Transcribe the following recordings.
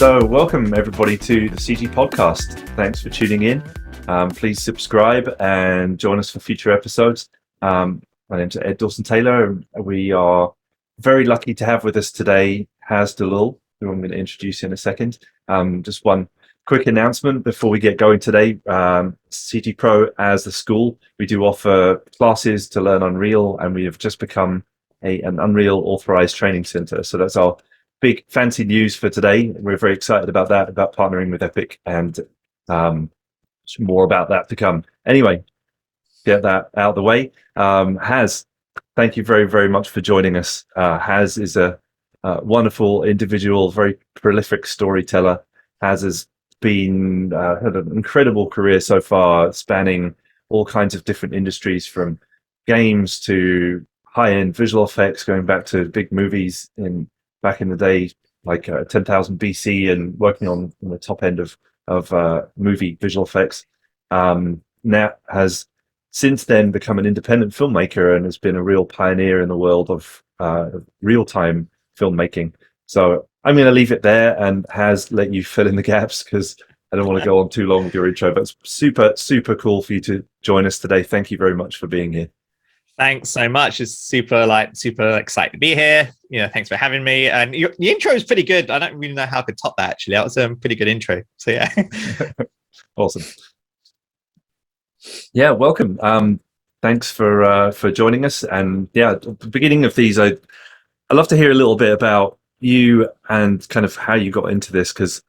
So welcome everybody to the CG podcast. Thanks for tuning in. Please subscribe and join us for future episodes. My name's Ed Dawson-Taylor, and we are very lucky to have with us today Haz Dulull, who I'm going to introduce in a second. Just one quick announcement before we get going today. CG Pro as the school, we do offer classes to learn Unreal, and we have just become an Unreal authorized training center. So that's our big fancy news for today. We're very excited about that, about partnering with Epic, and more about that to come. Anyway, get that out of the way. Haz, thank you very, very much for joining us. Haz is a wonderful individual, very prolific storyteller. Haz has been had an incredible career so far, spanning all kinds of different industries, from games to high-end visual effects, going back to big movies back in the day, like 10,000 BC, and working on the top end of movie visual effects. Now has since then become an independent filmmaker and has been a real pioneer in the world of real-time filmmaking. So I'm going to leave it there and Haz let you fill in the gaps, because I don't want to go on too long with your intro, but it's super, super cool for you to join us today. Thank you very much for being here. Thanks so much. It's super excited to be here. Thanks for having me. And your intro is pretty good. I don't really know how I could top that, actually. That was a pretty good intro. So yeah. Awesome. Yeah, welcome. Thanks for joining us. And yeah, at the beginning of these, I'd love to hear a little bit about you and kind of how you got into this, because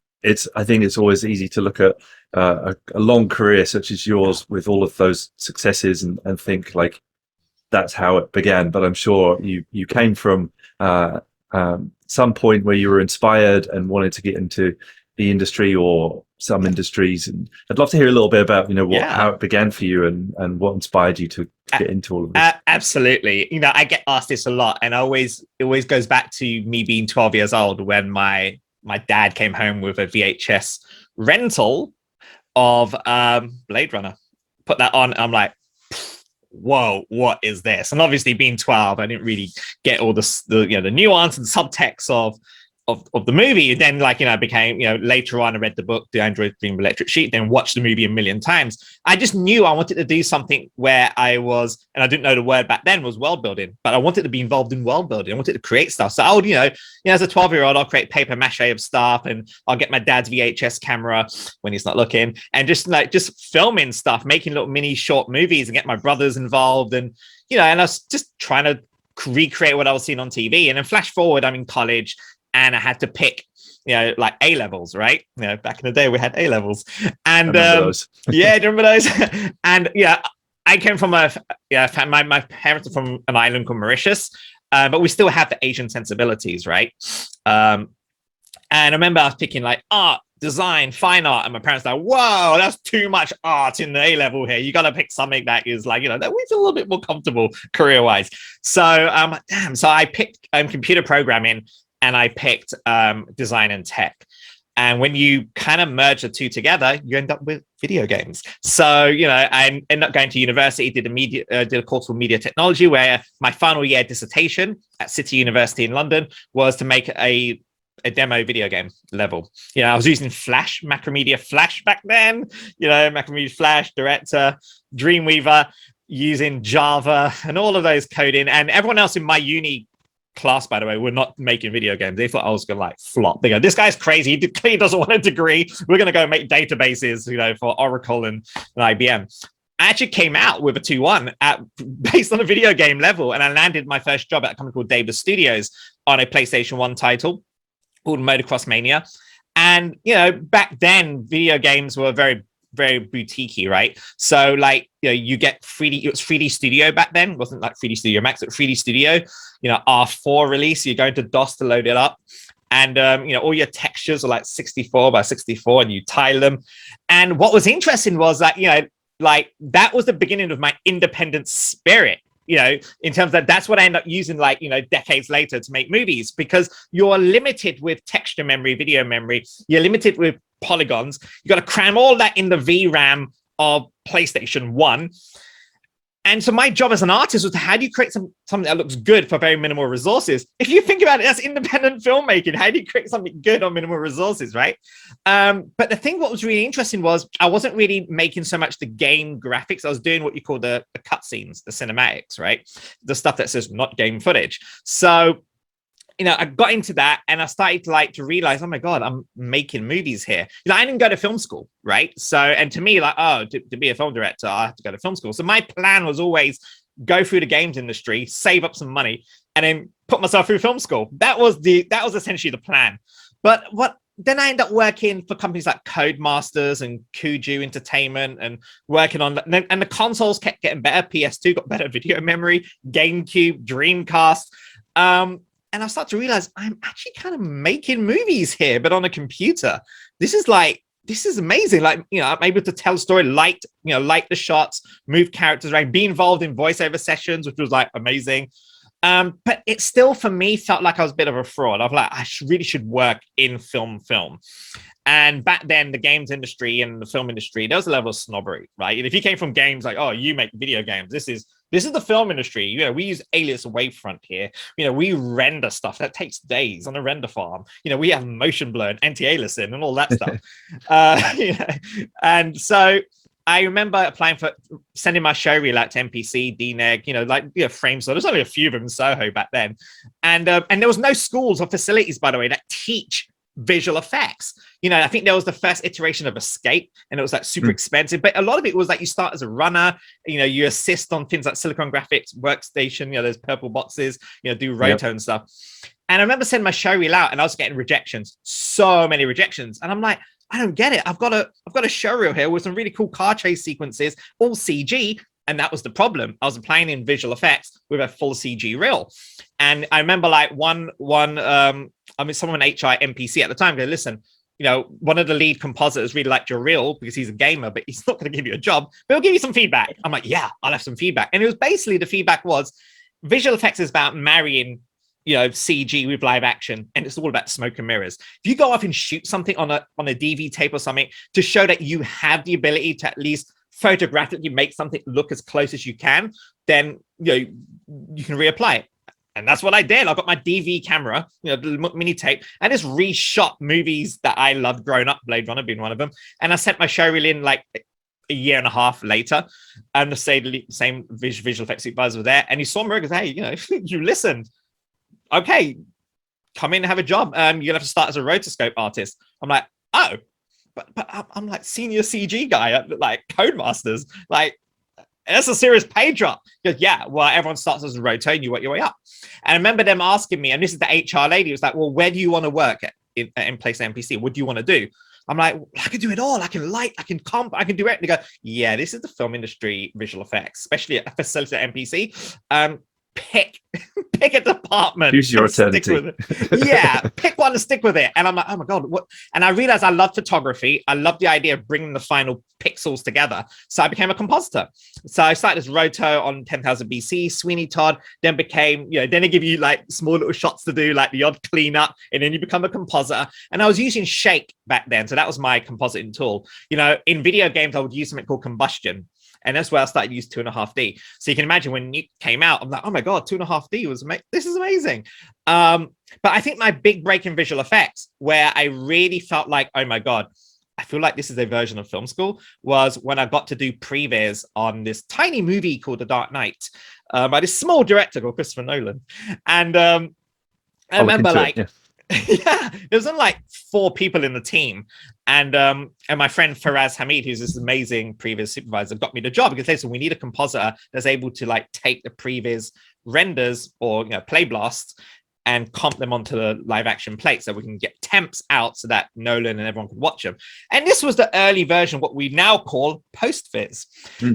I think it's always easy to look at a long career such as yours with all of those successes and think like that's how it began. But I'm sure you came from some point where you were inspired and wanted to get into the industry or some industries. And I'd love to hear a little bit about how it began for you and what inspired you to get into all of this. Absolutely. I get asked this a lot, and it always goes back to me being 12 years old when my dad came home with a VHS rental of Blade Runner. Put that on, I'm like, whoa, what is this? And obviously being 12, I didn't really get all the nuance and subtext of the movie. And then became, later on I read the book, The Android Dream of Electric Sheep, then watched the movie a million times. I just knew I wanted to do something where I was, and I didn't know the word back then was world building, but I wanted to be involved in world building. I wanted to create stuff. So I would, as a 12-year-old, I'll create paper mache of stuff, and I'll get my dad's VHS camera when he's not looking, and just filming stuff, making little mini short movies, and get my brothers involved. And, and I was just trying to recreate what I was seeing on TV. And then flash forward, I'm in college, and I had to pick, like A levels, right? Back in the day we had A levels, and yeah, do you remember those? And I came from my parents are from an island called Mauritius, but we still have the Asian sensibilities, right? And I remember I was picking like art, design, fine art, and my parents were like, "Whoa, that's too much art in the A level here. You got to pick something that is like, that we feel a little bit more comfortable career wise." So damn. So I picked computer programming. And I picked design and tech. And when you kind of merge the two together, you end up with video games. So, I ended up going to university, did a course called media technology, where my final year dissertation at City University in London was to make a demo video game level. I was using Flash, Macromedia Flash back then, Macromedia Flash, Director, Dreamweaver, using Java and all of those coding. And everyone else in my uni class, by the way, were not making video games. They thought I was gonna like flop. They go, "This guy's crazy. He clearly doesn't want a degree. We're gonna go make databases, for Oracle and IBM." I actually came out with a 2-1 based on a video game level, and I landed my first job at a company called Davis Studios on a PlayStation 1 title called Motocross Mania. And back then, video games were very, very boutiquey, right? So you get 3D, it was 3D Studio back then. It wasn't like 3D Studio Max, but 3D Studio, R4 release, you go into DOS to load it up. And, all your textures are like 64 by 64 and you tile them. And what was interesting was that, that was the beginning of my independent spirit. In terms of that's what I end up using, decades later to make movies, because you're limited with texture memory, video memory, you're limited with polygons. You got to cram all that in the VRAM of PlayStation 1. And so my job as an artist was how do you create something that looks good for very minimal resources? If you think about it, that's independent filmmaking. How do you create something good on minimal resources, right? But the thing what was really interesting was I wasn't really making so much the game graphics. I was doing what you call the cutscenes, the cinematics, right? The stuff that says not game footage. So I got into that and I started to realize, oh my God, I'm making movies here. I didn't go to film school, right? So, and to me, to be a film director, I have to go to film school. So my plan was always go through the games industry, save up some money, and then put myself through film school. That was essentially the plan. But then I ended up working for companies like Codemasters and Kuju Entertainment and working on, and the consoles kept getting better. PS2 got better video memory, GameCube, Dreamcast. And I start to realize I'm actually kind of making movies here, but on a computer. This is amazing. I'm able to tell a story, light the shots, move characters around, be involved in voiceover sessions, which was amazing. But it still, for me, felt like I was a bit of a fraud. I was like, I really should work in film. And back then, the games industry and the film industry, there was a level of snobbery, right? And if you came from games, like, oh, you make video games, this is the film industry. We use Alias Wavefront here. We render stuff that takes days on a render farm. We have motion blur and anti-aliasing and all that stuff. And so I remember applying for sending my show reel out to NPC, DNEG, Frame. So there's only a few of them in Soho back then. And there was no schools or facilities, by the way, that teach visual effects. I think there was the first iteration of Escape and it was super expensive, but a lot of it was you start as a runner, you assist on things like Silicon Graphics Workstation, those purple boxes, do roto and stuff. And I remember sending my show reel out and I was getting rejections, so many rejections. And I'm like, I don't get it. I've got a show reel here with some really cool car chase sequences, all CG. And that was the problem. I was applying in visual effects with a full CG reel. And I remember someone HR NPC at the time go, listen, one of the lead compositors really liked your reel because he's a gamer, but he's not going to give you a job, but he'll give you some feedback. I'm like, yeah, I'll have some feedback. And it was basically, the feedback was visual effects is about marrying, CG with live action. And it's all about smoke and mirrors. If you go off and shoot something on a DV tape or something to show that you have the ability to at least photographically make something look as close as you can, then you can reapply it. And that's what I did. I got my DV camera, the mini tape, and just reshot movies that I loved growing up, Blade Runner being one of them. And I sent my show reel in a year and a half later, and the same visual effects supervisor was there, and he saw me and goes, hey, you listened. Okay, come in and have a job. You're gonna have to start as a rotoscope artist. I'm like, oh, but I'm senior CG guy at Codemasters. That's a serious pay drop. He goes, yeah, well, everyone starts as a roto and you work your way up. And I remember them asking me, and this is the HR lady, was like, well, where do you want to work in place NPC? What do you want to do? I'm like, I can do it all. I can light, I can comp, I can do it. And they go, yeah, this is the film industry visual effects, especially at a facility at NPC. Pick a department. Choose your eternity. Yeah, pick one and stick with it. And I'm like, oh my God, what? And I realized I love photography. I love the idea of bringing the final pixels together. So I became a compositor. So I started as Roto on 10,000 BC, Sweeney Todd, then became, then they give you small little shots to do, the odd cleanup, and then you become a compositor. And I was using Shake back then. So that was my compositing tool. In video games, I would use something called Combustion. And that's where I started to use 2.5D. So you can imagine when Nuke came out, I'm like, oh my God, 2.5D was this is amazing. But I think my big break in visual effects, where I really felt like, oh my God, I feel like this is a version of film school, was when I got to do previs on this tiny movie called The Dark Knight by this small director called Christopher Nolan. And I remember yeah, there was only 4 people in the team. And my friend Faraz Hamid, who's this amazing previs supervisor, got me the job because they said, we need a compositor that's able to take the previs renders or play blasts and comp them onto the live action plate so we can get temps out so that Nolan and everyone could watch them. And this was the early version, what we now call post-viz.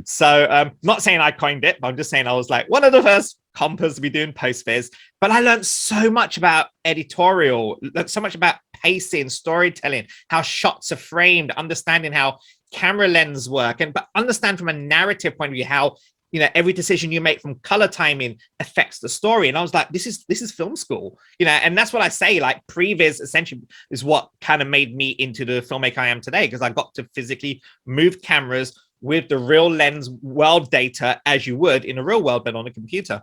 So not saying I coined it, but I'm just saying I was one of the first compers to be doing post-viz. But I learned so much about editorial, so much about pacing, storytelling, how shots are framed, understanding how camera lenses work, but understand from a narrative point of view how every decision you make from color timing affects the story. And I was like, this is film school, and that's what I say, previs essentially is what kind of made me into the filmmaker I am today, because I got to physically move cameras, with the real lens world data as you would in a real world, but on a computer.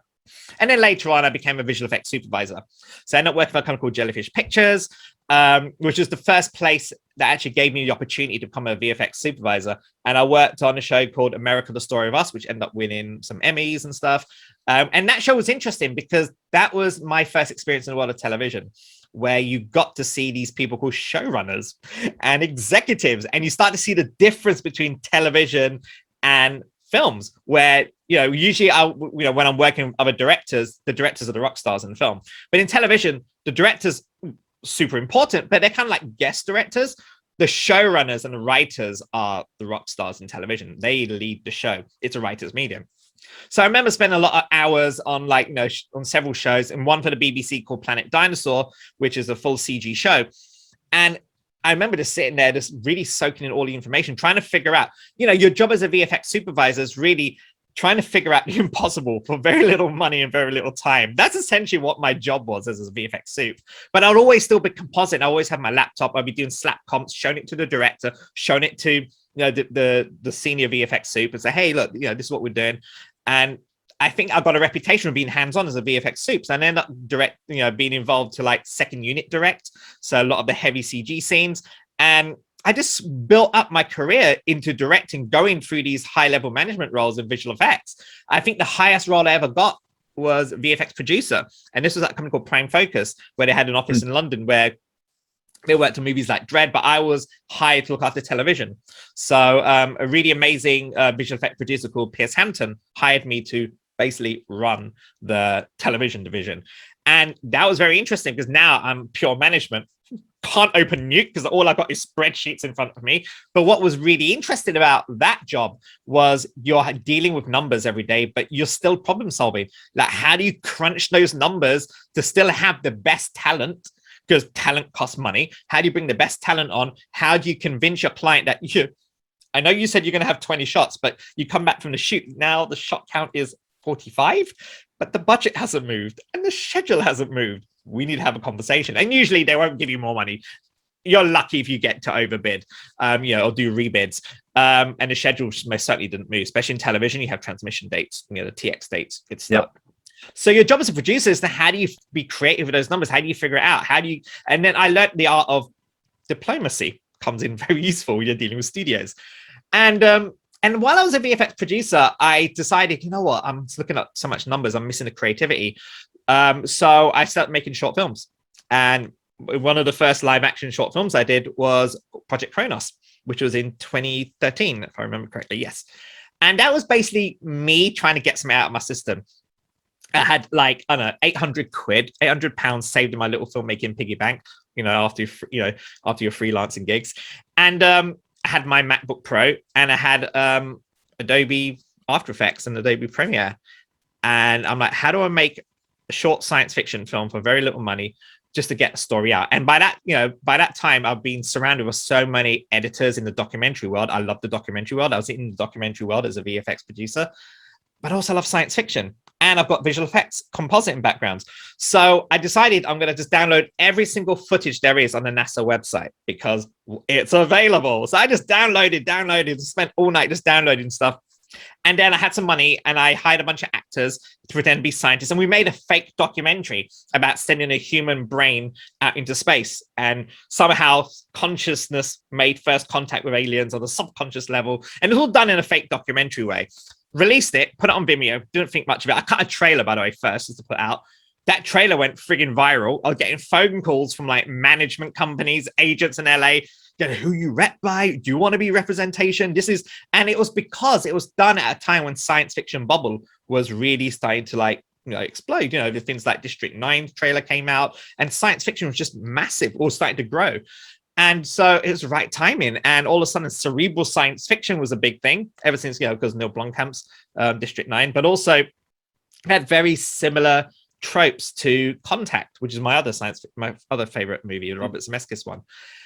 And then later on, I became a visual effects supervisor. So I ended up working for a company called Jellyfish Pictures, which was the first place that actually gave me the opportunity to become a VFX supervisor. And I worked on a show called America, the Story of Us, which ended up winning some Emmys and stuff. And that show was interesting because that was my first experience in the world of television, where you got to see these people called showrunners and executives, and you start to see the difference between television and films, where usually when I'm working with other directors, the directors are the rock stars in the film, but in television the directors super important, but they're kind of like guest directors. The showrunners and the writers are the rock stars in television. They lead the show. It's a writer's medium. So I remember spending a lot of hours on on several shows, and one for the BBC called Planet Dinosaur, which is a full CG show. And I remember just sitting there, just really soaking in all the information, trying to figure out, your job as a VFX supervisor is really trying to figure out the impossible for very little money and very little time. That's essentially what my job was as a VFX soup. But I'd always still be composite. I always have my laptop. I'd be doing slap comps, showing it to the director, showing it to the senior VFX soup and say, hey, look, this is what we're doing. And I think I got a reputation of being hands-on as a VFX soup. So I ended up being involved to like second unit direct. So a lot of the heavy CG scenes. And I just built up my career into directing, going through these high-level management roles in visual effects. I think the highest role I ever got was VFX producer. And this was at a company called Prime Focus, where they had an office in London where they worked on movies like Dread, but I was hired to look after television. So a really amazing visual effect producer called Pierce Hampton hired me to basically run the television division. And that was very interesting because now I'm pure management. Can't open Nuke because all I've got is spreadsheets in front of me. But what was really interesting about that job was you're dealing with numbers every day, but you're still problem solving. Like, how do you crunch those numbers to still have the best talent? Because talent costs money. How do you bring the best talent on? How do you convince your client that I know you said you're going to have 20 shots, but you come back from the shoot. Now the shot count is 45, but the budget hasn't moved and the schedule hasn't moved. We need to have a conversation. And usually they won't give you more money. You're lucky if you get to overbid, or do rebids. And the schedule most certainly didn't move, especially in television. You have transmission dates, the TX dates get stuck. Yep. So your job as a producer is to how do you be creative with those numbers? How do you figure it out? And then I learned the art of diplomacy comes in very useful when you're dealing with studios. And while I was a VFX producer, I decided, you know what, I'm looking at so much numbers, I'm missing the creativity. So I started making short films. And one of the first live action short films I did was Project Kronos, which was in 2013, if I remember correctly. Yes. And that was basically me trying to get something out of my system. I had 800 quid, 800 pounds saved in my little filmmaking piggy bank, after your freelancing gigs. And I had my MacBook Pro and I had Adobe After Effects and Adobe Premiere. And I'm like, how do I make a short science fiction film for very little money just to get a story out? And by that time, I've been surrounded with so many editors in the documentary world. I love the documentary world. I was in the documentary world as a VFX producer, but I also love science fiction. And I've got visual effects, compositing backgrounds. So I decided I'm going to just download every single footage there is on the NASA website because it's available. So I just downloaded, spent all night just downloading stuff. And then I had some money and I hired a bunch of actors to pretend to be scientists. And we made a fake documentary about sending a human brain out into space. And somehow consciousness made first contact with aliens on the subconscious level. And it was all done in a fake documentary way. Released it, put it on Vimeo, didn't think much of it. I cut a trailer, by the way, first just to put out. That trailer went friggin' viral. I was getting phone calls from management companies, agents in LA. Who you rep by? Do you want to be representation? And it was because it was done at a time when science fiction bubble was really starting to explode. The things like District 9 trailer came out and science fiction was just massive or starting to grow. And so it was the right timing. And all of a sudden, cerebral science fiction was a big thing ever since, because Neil Blomkamp's District 9, but also had very similar tropes to Contact, which is my other favorite movie, the Robert Zemeckis one.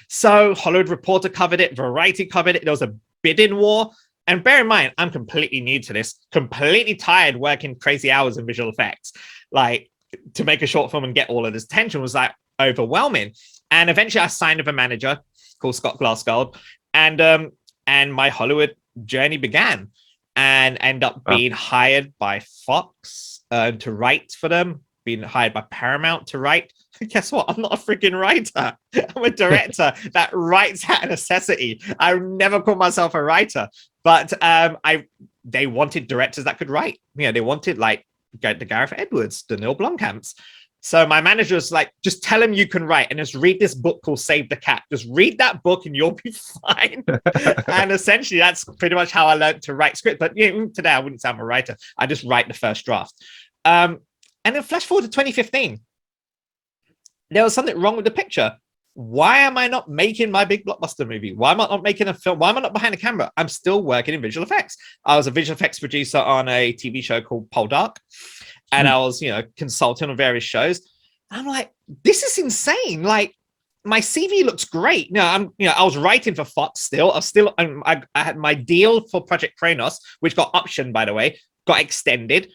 So Hollywood Reporter covered it, Variety covered it. There was a bidding war. And bear in mind, I'm completely new to this, completely tired working crazy hours in visual effects. To make a short film and get all of this attention was overwhelming. And eventually I signed with a manager called Scott Glassgold. And my Hollywood journey began, and end up being hired by Fox to write for them, being hired by Paramount to write. Guess what? I'm not a freaking writer. I'm a director that writes out of necessity. I never call myself a writer, but they wanted directors that could write. You know, they wanted like the Gareth Edwards, the Neil Blomkamps. So my manager was like, just tell him you can write and just read this book called Save the Cat. Just read that book and you'll be fine. And essentially, that's pretty much how I learned to write scripts. But you know, today, I wouldn't say I'm a writer. I just write the first draft. And then flash forward to 2015. There was something wrong with the picture. Why am I not making my big blockbuster movie? Why am I not making a film? Why am I not behind the camera? I'm still working in visual effects. I was a visual effects producer on a TV show called Poldark. And I was, you know, consulting on various shows. I'm like, this is insane. Like, my CV looks great. I was writing for Fox still. I had my deal for Project Kronos, which got optioned, by the way, got extended.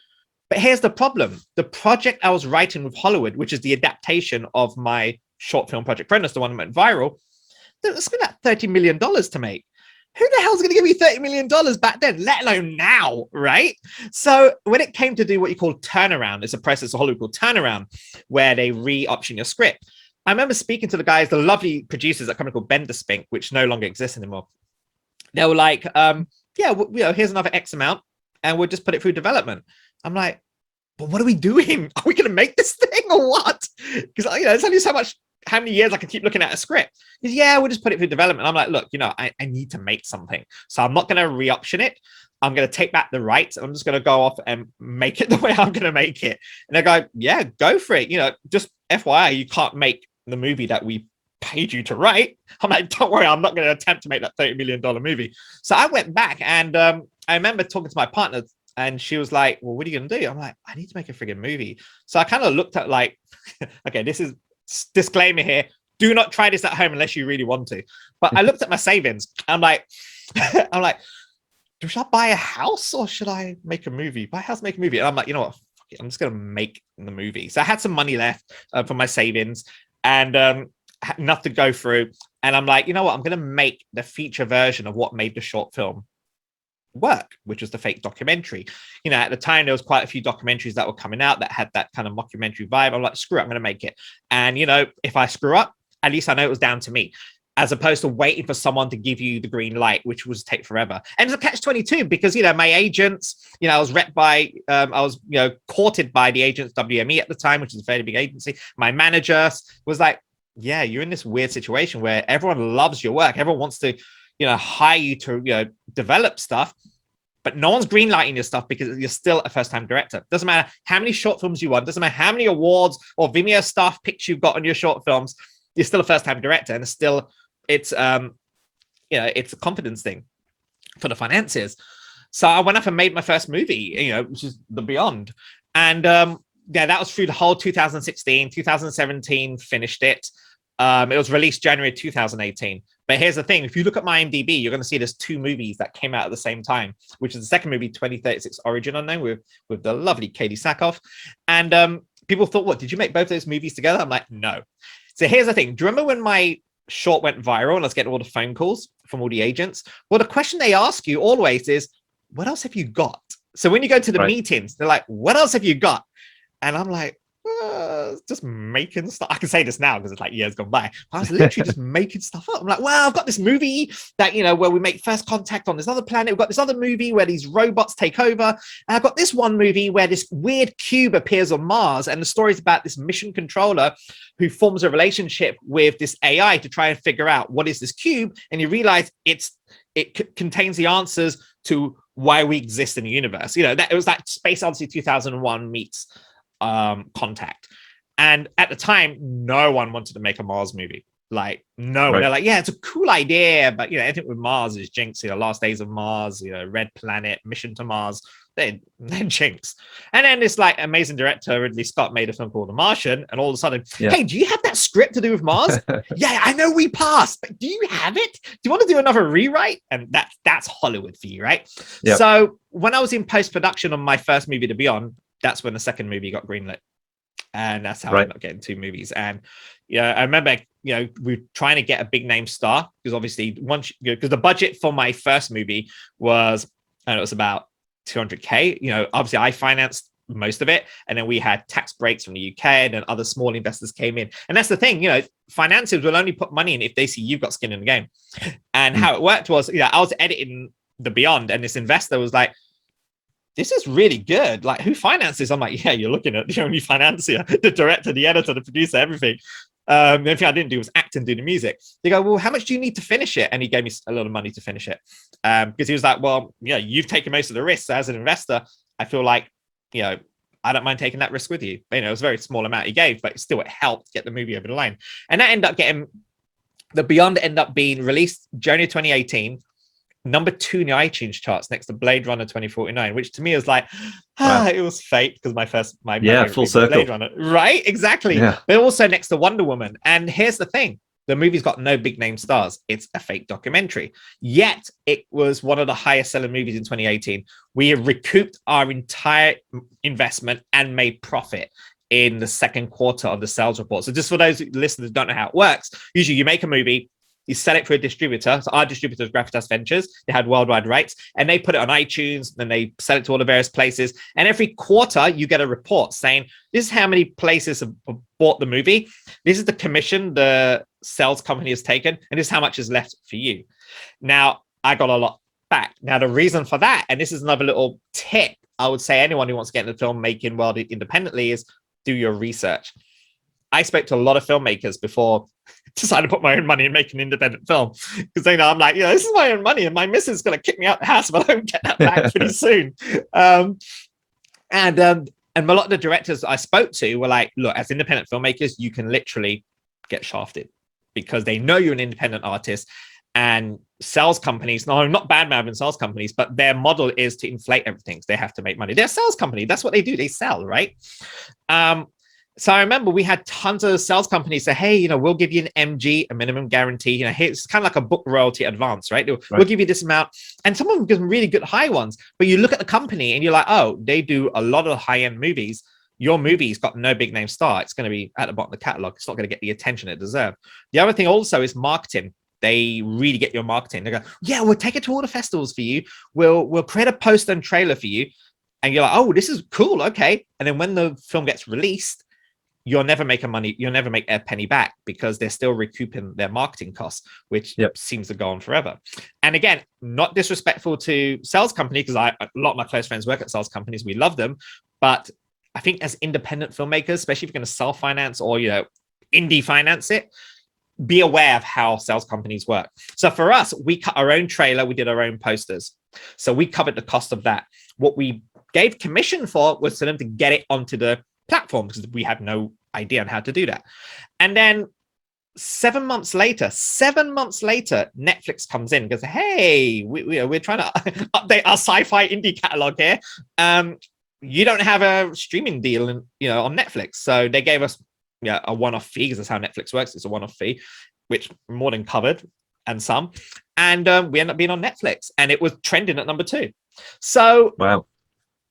But here's the problem. The project I was writing with Hollywood, which is the adaptation of my short film Project Kronos, the one that went viral, it's been at $30 million to make. Who the hell's going to give me $30 million back then, let alone now, right? So when it came to do what you call turnaround, it's a process of Hollywood called turnaround, where they re-option your script. I remember speaking to the guys, the lovely producers at a company called Bender Spink, which no longer exists anymore. They were like, here's another X amount, and we'll just put it through development. I'm like, but what are we doing? Are we going to make this thing or what? Because there's only so much, how many years I can keep looking at a script. We'll just put it through development. I'm like, look, I need to make something. So I'm not going to re-option it. I'm going to take back the rights. I'm just going to go off and make it the way I'm going to make it. And they go, yeah, go for it. Just FYI, you can't make the movie that we paid you to write. I'm like, don't worry, I'm not going to attempt to make that $30 million movie. So I went back and I remember talking to my partner and she was like, well, what are you going to do? I'm like, I need to make a friggin' movie. So I kind of looked at like, okay, this is disclaimer here. Do not try this at home unless you really want to. But I looked at my savings. I'm like, should I buy a house or should I make a movie? Buy a house, make a movie. And I'm like, you know what? Fuck it, I'm just going to make the movie. So I had some money left for my savings and enough to go through. And I'm like, you know what? I'm going to make the feature version of what made the short film work, which was the fake documentary. At the time, there was quite a few documentaries that were coming out that had that kind of mockumentary vibe. I'm like, screw it, I'm going to make it. And, if I screw up, at least I know it was down to me, as opposed to waiting for someone to give you the green light, which was take forever. And it's a catch-22 because, my agents, I was courted by the agents WME at the time, which is a very big agency. My manager was like, yeah, you're in this weird situation where everyone loves your work. Everyone wants to, hire you to, develop stuff, but no one's greenlighting your stuff because you're still a first-time director. Doesn't matter how many short films you want. Doesn't matter how many awards or Vimeo staff picks you've got on your short films. You're still a first-time director, and it's a confidence thing for the financiers. So I went up and made my first movie, which is The Beyond, and that was through the whole 2016, 2017. Finished it. It was released January 2018. But here's the thing. If you look at my IMDb, you're going to see there's two movies that came out at the same time, which is the second movie, 2036 Origin Unknown, with the lovely Katie Sackhoff. And people thought, what, did you make both those movies together? I'm like, no. So here's the thing. Do you remember when my short went viral and I was getting all the phone calls from all the agents? Well, the question they ask you always is, what else have you got? So when you go to the meetings, they're like, what else have you got? And I'm like, just making stuff. I can say this now because it's like years gone by. I was literally just making stuff up. I'm like, well, I've got this movie that, where we make first contact on this other planet. We've got this other movie where these robots take over. And I've got this one movie where this weird cube appears on Mars. And the story's about this mission controller who forms a relationship with this AI to try and figure out what is this cube. And you realize it contains the answers to why we exist in the universe. That it was like Space Odyssey 2001 meets Contact. And at the time, no one wanted to make a Mars movie. Like, no, they're like, yeah, it's a cool idea, but anything with Mars is jinx. Last Days of Mars, Red Planet, Mission to Mars, they're jinx. And then this like amazing director Ridley Scott made a film called The Martian, and all of a sudden, hey, do you have that script to do with Mars? Yeah, I know we passed, but do you have it? Do you want to do another rewrite? And that's Hollywood for you, right? Yep. So when I was in post-production on my first movie, The Beyond, that's when the second movie got greenlit. and that's how I Right. ended up getting 2 movies. And I remember, we were trying to get a big name star, because obviously once because the budget for my first movie was, and it was about 200K. Obviously I financed most of it, and then we had tax breaks from the UK, and then other small investors came in. And that's the thing, financiers will only put money in if they see you've got skin in the game. And how it worked was, I was editing The Beyond, and this investor was like, this is really good. Like, who finances? I'm like, yeah, you're looking at the only financier, the director, the editor, the producer, everything. The only thing I didn't do was act and do the music. They go, well, how much do you need to finish it? And he gave me a lot of money to finish it. Because he was like, well, you've taken most of the risks. As an investor, I feel like, I don't mind taking that risk with you. It was a very small amount he gave, but still it helped get the movie over the line. And that ended up getting, The Beyond ended up being released January 2018, number 2 in the iTunes charts next to Blade Runner 2049, which to me is like, Wow. it was fate, because my full circle. Blade Runner, right? Exactly. Yeah. But also next to Wonder Woman. And here's the thing. The movie's got no big name stars. It's a fake documentary. Yet it was one of the highest selling movies in 2018. We have recouped our entire investment and made profit in the second quarter of the sales report. So just for those listeners who don't know how it works, usually you make a movie, you sell it for a distributor. So our distributor is Gravitas Ventures. They had worldwide rights, and they put it on iTunes, and they sell it to all the various places. And every quarter you get a report saying, this is how many places have bought the movie. This is the commission the sales company has taken, and this is how much is left for you. Now, I got a lot back. Now, the reason for that, and this is another little tip I would say anyone who wants to get into the filmmaking world independently, is do your research. I spoke to a lot of filmmakers before decided to put my own money and make an independent film, because I'm like, this is my own money, and my missus is going to kick me out the house if I don't get that back pretty soon. And a lot of the directors I spoke to were like, look, as independent filmmakers, you can literally get shafted, because they know you're an independent artist. And sales companies, no, I'm not bad-mouthing sales companies, but their model is to inflate everything. So they have to make money. They're a sales company. That's what they do. They sell, right? So I remember we had tons of sales companies say, hey, we'll give you an MG, a minimum guarantee. It's kind of like a book royalty advance, right? We'll give you this amount. And some of them give really good high ones. But you look at the company and you're like, oh, they do a lot of high-end movies. Your movie's got no big name star. It's going to be at the bottom of the catalog. It's not going to get the attention it deserves. The other thing also is marketing. They really get your marketing. They go, yeah, we'll take it to all the festivals for you. We'll create a poster and trailer for you. And you're like, oh, this is cool. Okay. And then when the film gets released, you'll never make a penny back, because they're still recouping their marketing costs, which seems to go on forever. And again, not disrespectful to sales companies, because a lot of my close friends work at sales companies. We love them. But I think as independent filmmakers, especially if you're going to self-finance or, indie finance it, be aware of how sales companies work. So for us, we cut our own trailer. We did our own posters. So we covered the cost of that. What we gave commission for was for them to get it onto the platform, because we had no idea on how to do that. And then 7 months later, Netflix comes in and goes, hey, we're trying to update our sci-fi indie catalog here. You don't have a streaming deal on Netflix. So they gave us a one-off fee, because that's how Netflix works. It's a one-off fee, which more than covered and some. And we ended up being on Netflix, and it was trending at number 2. So wow.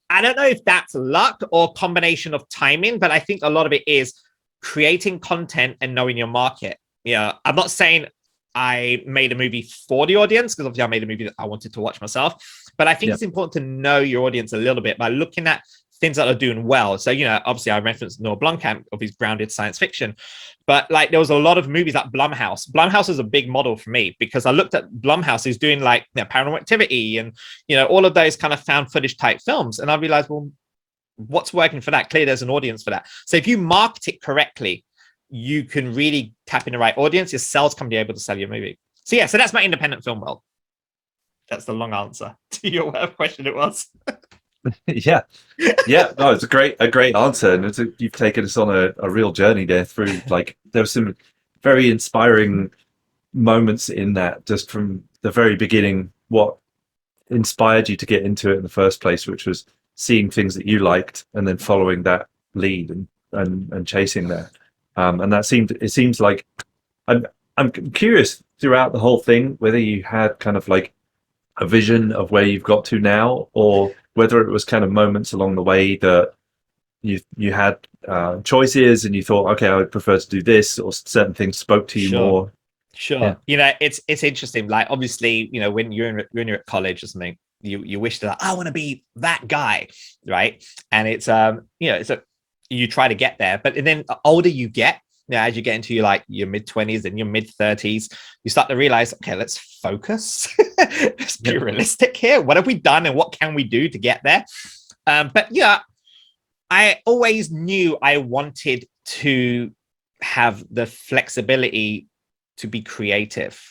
I don't know if that's luck or combination of timing, but I think a lot of it is creating content and knowing your market. I'm not saying I made a movie for the audience, because obviously I made a movie that I wanted to watch myself, but I think it's important to know your audience a little bit by looking at things that are doing well. So, obviously I referenced Noah Blomkamp of his grounded science fiction, but like there was a lot of movies like Blumhouse. Blumhouse is a big model for me, because I looked at Blumhouse, who's doing like Paranormal Activity and, all of those kind of found footage type films. And I realized, well, what's working for that? Clearly there's an audience for that. So if you market it correctly, you can really tap in the right audience. Your sales company able to sell your movie. So yeah, so that's my independent film world. That's the long answer to your whatever question it was. yeah no, it's a great answer, and you've taken us on a real journey there through, like, there were some very inspiring moments in that, just from the very beginning, what inspired you to get into it in the first place, which was seeing things that you liked and then following that lead and chasing that, and it seems like I'm curious throughout the whole thing whether you had kind of like a vision of where you've got to now, or whether it was kind of moments along the way that you had choices and you thought, okay, I would prefer to do this, or certain things spoke to you more? Sure. It's interesting. Like, obviously, when you're at college or something, you wish that I want to be that guy, right? And it's you try to get there, but then the older you get, as you get into your mid-20s and your mid-30s, you start to realize, okay, let's focus. Let's be realistic here. What have we done and what can we do to get there? But I always knew I wanted to have the flexibility to be creative.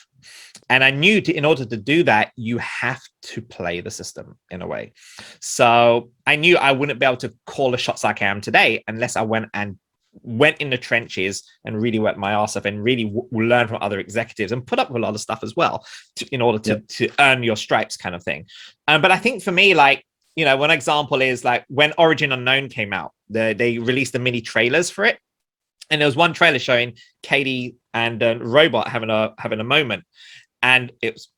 And I knew in order to do that, you have to play the system in a way. So I knew I wouldn't be able to call the shots like I am today unless I went in the trenches and really worked my ass off and really learn from other executives and put up with a lot of stuff as well in order to earn your stripes, kind of thing. But I think for me, one example is when Origin Unknown came out, they released the mini trailers for it. And there was one trailer showing Katie and Robot having a moment. And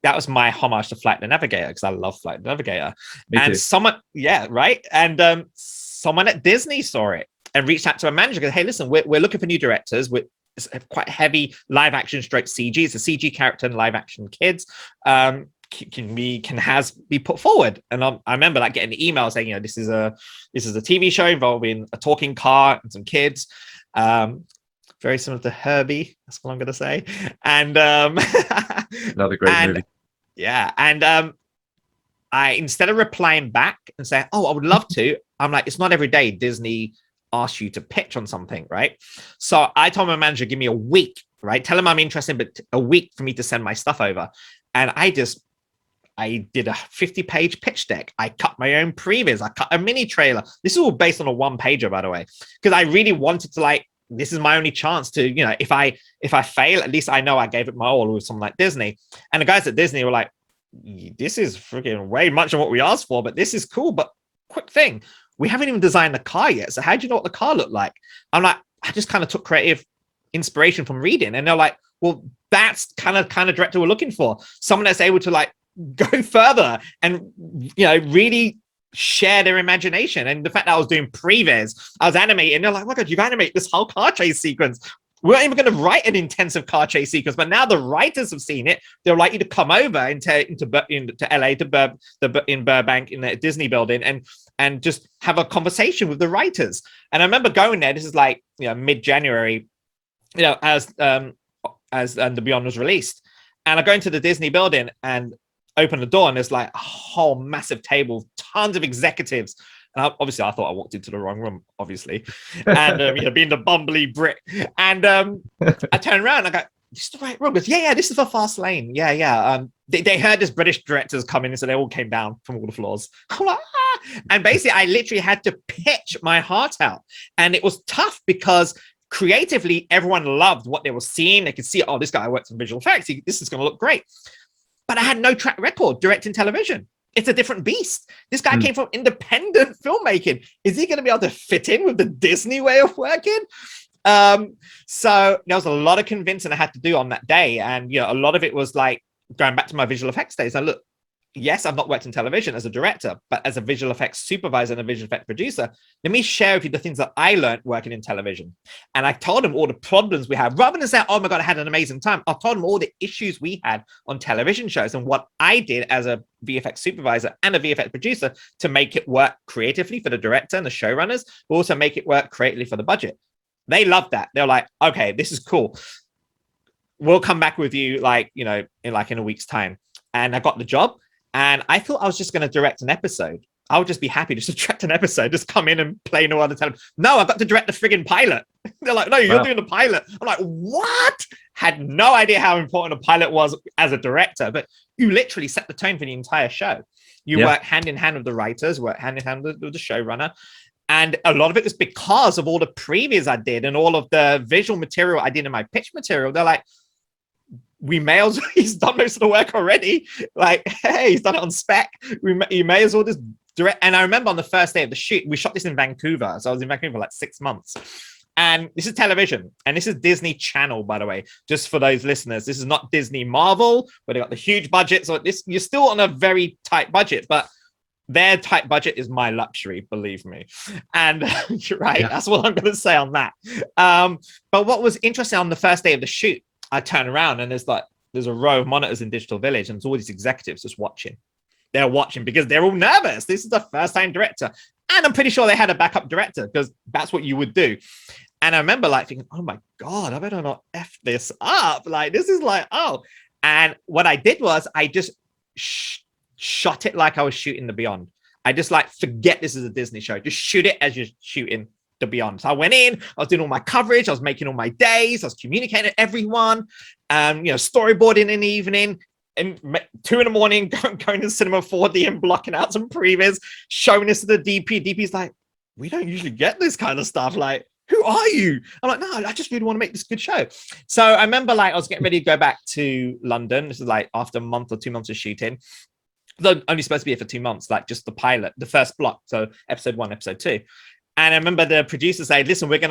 that was my homage to Flight the Navigator, because I love Flight the Navigator. Me and too. someone at Disney saw it and reached out to a manager and goes, hey, listen, we're looking for new directors with quite heavy live action stroke CG. It's a CG character and live action kids. Can Haz be put forward? And I remember getting an email saying, this is a TV show involving a talking car and some kids. Very similar to Herbie, that's what I'm gonna say. And another great movie. Yeah. And I, instead of replying back and saying, oh, I would love to, I'm like, it's not every day Disney asks you to pitch on something, right? So I told my manager, give me a week, right? Tell him I'm interested, but a week for me to send my stuff over. And I did a 50-page pitch deck. I cut my own previews. I cut a mini trailer. This is all based on a one-pager, by the way, because I really wanted to this is my only chance to, if I fail, at least I know I gave it my all with someone like Disney. And the guys at Disney were like, this is freaking way much of what we asked for, but this is cool. But quick thing, we haven't even designed the car yet. So how do you know what the car looked like? I'm like, I just kind of took creative inspiration from reading. And they're like, well, that's kind of director we're looking for. Someone that's able to go further and really share their imagination. And the fact that I was doing previs, I was animating, and they're like, oh my god, you've animated this whole car chase sequence. We weren't even going to write an intensive car chase sequence, but now the writers have seen it. They're like you to come over into LA in Burbank in the Disney building and just have a conversation with the writers. And I remember going there. This is mid-January, as The Beyond was released, and I go into the Disney building and open the door, and there's a whole massive table, tons of executives. And obviously I thought I walked into the wrong room, obviously. And being the bumbly Brit. And I turn around and I go, this is the right room. Goes, yeah, this is for Fast Lane. Yeah. They heard this British directors come in, and so they all came down from all the floors. I'm like, ah! And basically I literally had to pitch my heart out. And it was tough because creatively everyone loved what they were seeing. They could see, oh, this guy works in visual effects. This is going to look great. But I had no track record directing television. It's a different beast. This guy came from independent filmmaking. Is he going to be able to fit in with the Disney way of working? So there was a lot of convincing I had to do on that day. And, a lot of it was going back to my visual effects days. And look, yes, I've not worked in television as a director, but as a visual effects supervisor and a visual effects producer, let me share with you the things that I learned working in television. And I told them all the problems we have, rather than say, oh my God, I had an amazing time. I told them all the issues we had on television shows and what I did as a VFX supervisor and a VFX producer to make it work creatively for the director and the showrunners, but also make it work creatively for the budget. They loved that. They're like, okay, this is cool. We'll come back with you in a week's time. And I got the job. And I thought I was just going to direct an episode. I would just be happy just to direct an episode, just come in and play no other television. No, I got to direct the friggin' pilot. They're like, no, you're doing the pilot. I'm like, what? Had no idea how important a pilot was as a director, but you literally set the tone for the entire show. You work hand in hand with the writers, work hand in hand with the showrunner. And a lot of it was because of all the previews I did and all of the visual material I did in my pitch material. They're like, he's done most of the work already. Hey, he's done it on spec. You may as well just direct. And I remember on the first day of the shoot, we shot this in Vancouver. So I was in Vancouver for 6 months. And this is television. And this is Disney Channel, by the way, just for those listeners. This is not Disney Marvel, where they got the huge budget. So you're still on a very tight budget. But their tight budget is my luxury, believe me. And right, Yeah. that's what I'm going to say on that. But what was interesting on the first day of the shoot, I turn around and there's a row of monitors in Digital Village, and it's all these executives just watching. They're watching because they're all nervous. This is the first time director. And I'm pretty sure they had a backup director because that's what you would do. And I remember like thinking, oh my God, I better not F this up. Like, this is like, oh. And what I did was I just shot it like I was shooting The Beyond. I just like, forget this is a Disney show. Just shoot it as you're shooting The Beyond. So I went in, I was doing all my coverage, I was making all my days, I was communicating with everyone, storyboarding in the evening, and 2 a.m, going to cinema 4D and blocking out some previews, showing this to the DP. DP's like, we don't usually get this kind of stuff. Like, who are you? I'm like, no, I just really want to make this good show. So I remember like I was getting ready to go back to London. This is like after a month or 2 months of shooting. Though only supposed to be here for 2 months, like just the pilot, the first block. So episode 1, episode 2. And I remember the producer saying, listen, we're going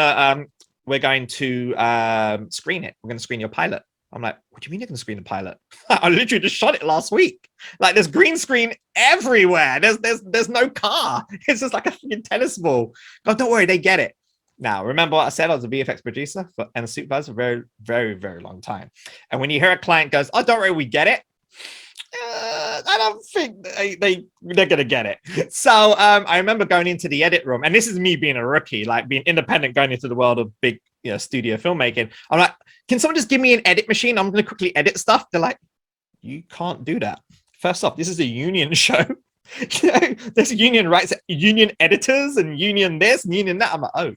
to screen it. We're going to screen your pilot. I'm like, what do you mean you're going to screen the pilot? I literally just shot it last week. Like, there's green screen everywhere. There's no car. It's just like a freaking tennis ball. God, don't worry, they get it. Now, remember what I said? I was a VFX producer and a supervisor for a very, very, very long time. And when you hear a client goes, oh, don't worry, we get it. I don't think they're going to get it. So I remember going into the edit room, and this is me being a rookie, like being independent, going into the world of big studio filmmaking. I'm like, can someone just give me an edit machine? I'm going to quickly edit stuff. They're like, you can't do that. First off, this is a union show. There's union rights, union editors, and union this and union that. I'm like, oh,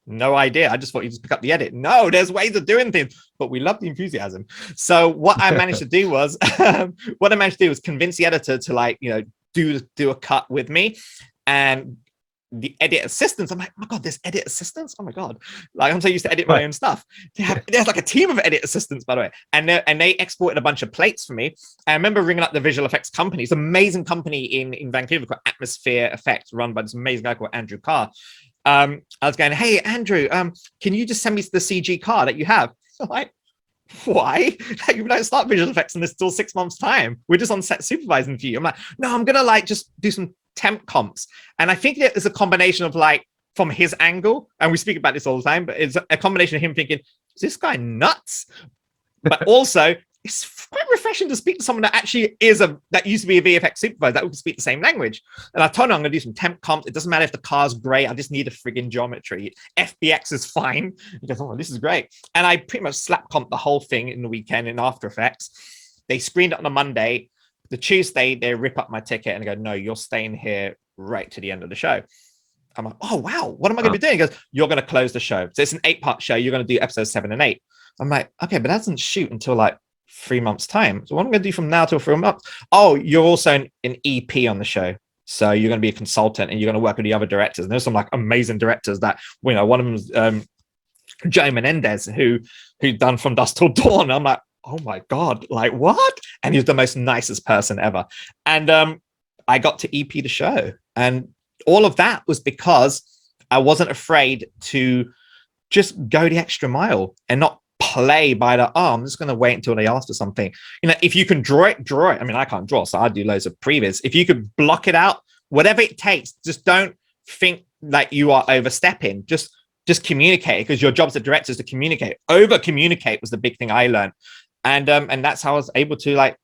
no idea. I just thought you just pick up the edit. No, there's ways of doing things, but we love the enthusiasm. So what I managed to do was, convince the editor to like, do a cut with me. And the edit assistants, I'm like, oh my God, there's edit assistants. Oh my God. Like, I'm so used to edit my own stuff. There's like a team of edit assistants, by the way. And they exported a bunch of plates for me. I remember ringing up the visual effects company. It's an amazing company in Vancouver called Atmosphere Effects, run by this amazing guy called Andrew Carr. I was going, hey, Andrew, can you just send me the CG car that you have? I'm like, why? Like, you don't start visual effects in this still 6 months time. We're just on set supervising for you. I'm like, no, I'm going to like just do some temp comps. And I think it's a combination of like, from his angle, and we speak about this all the time, but it's a combination of him thinking, is this guy nuts? But also, it's quite refreshing to speak to someone that actually that used to be a VFX supervisor that would speak the same language. And I told him I'm going to do some temp comps. It doesn't matter if the car's great. I just need a friggin' geometry. FBX is fine. He goes, oh, this is great. And I pretty much slap comped the whole thing in the weekend in After Effects. They screened it on a Monday. The Tuesday, they rip up my ticket and go, no, you're staying here right to the end of the show. I'm like, oh, wow, what am I going to be doing? He goes, you're going to close the show. So it's an 8-part show. You're going to do episodes 7 and 8. I'm like, okay, but that doesn't shoot until like 3 months time. So what am I going to do from now till 3 months? Oh, you're also an EP on the show. So you're going to be a consultant and you're going to work with the other directors. And there's some like amazing directors that, one of them is Joe Menendez, who done From Dusk Till Dawn. I'm like, oh my God, like what? And he's the most nicest person ever. And I got to EP the show. And all of that was because I wasn't afraid to just go the extra mile and not play by the, oh, I'm just going to wait until they ask for something. If you can draw it. I mean, I can't draw, so I do loads of previews. If you could block it out, whatever it takes, just don't think like you are overstepping. Just communicate, because your job as a director is to communicate. Over communicate was the big thing I learned. And that's how I was able to like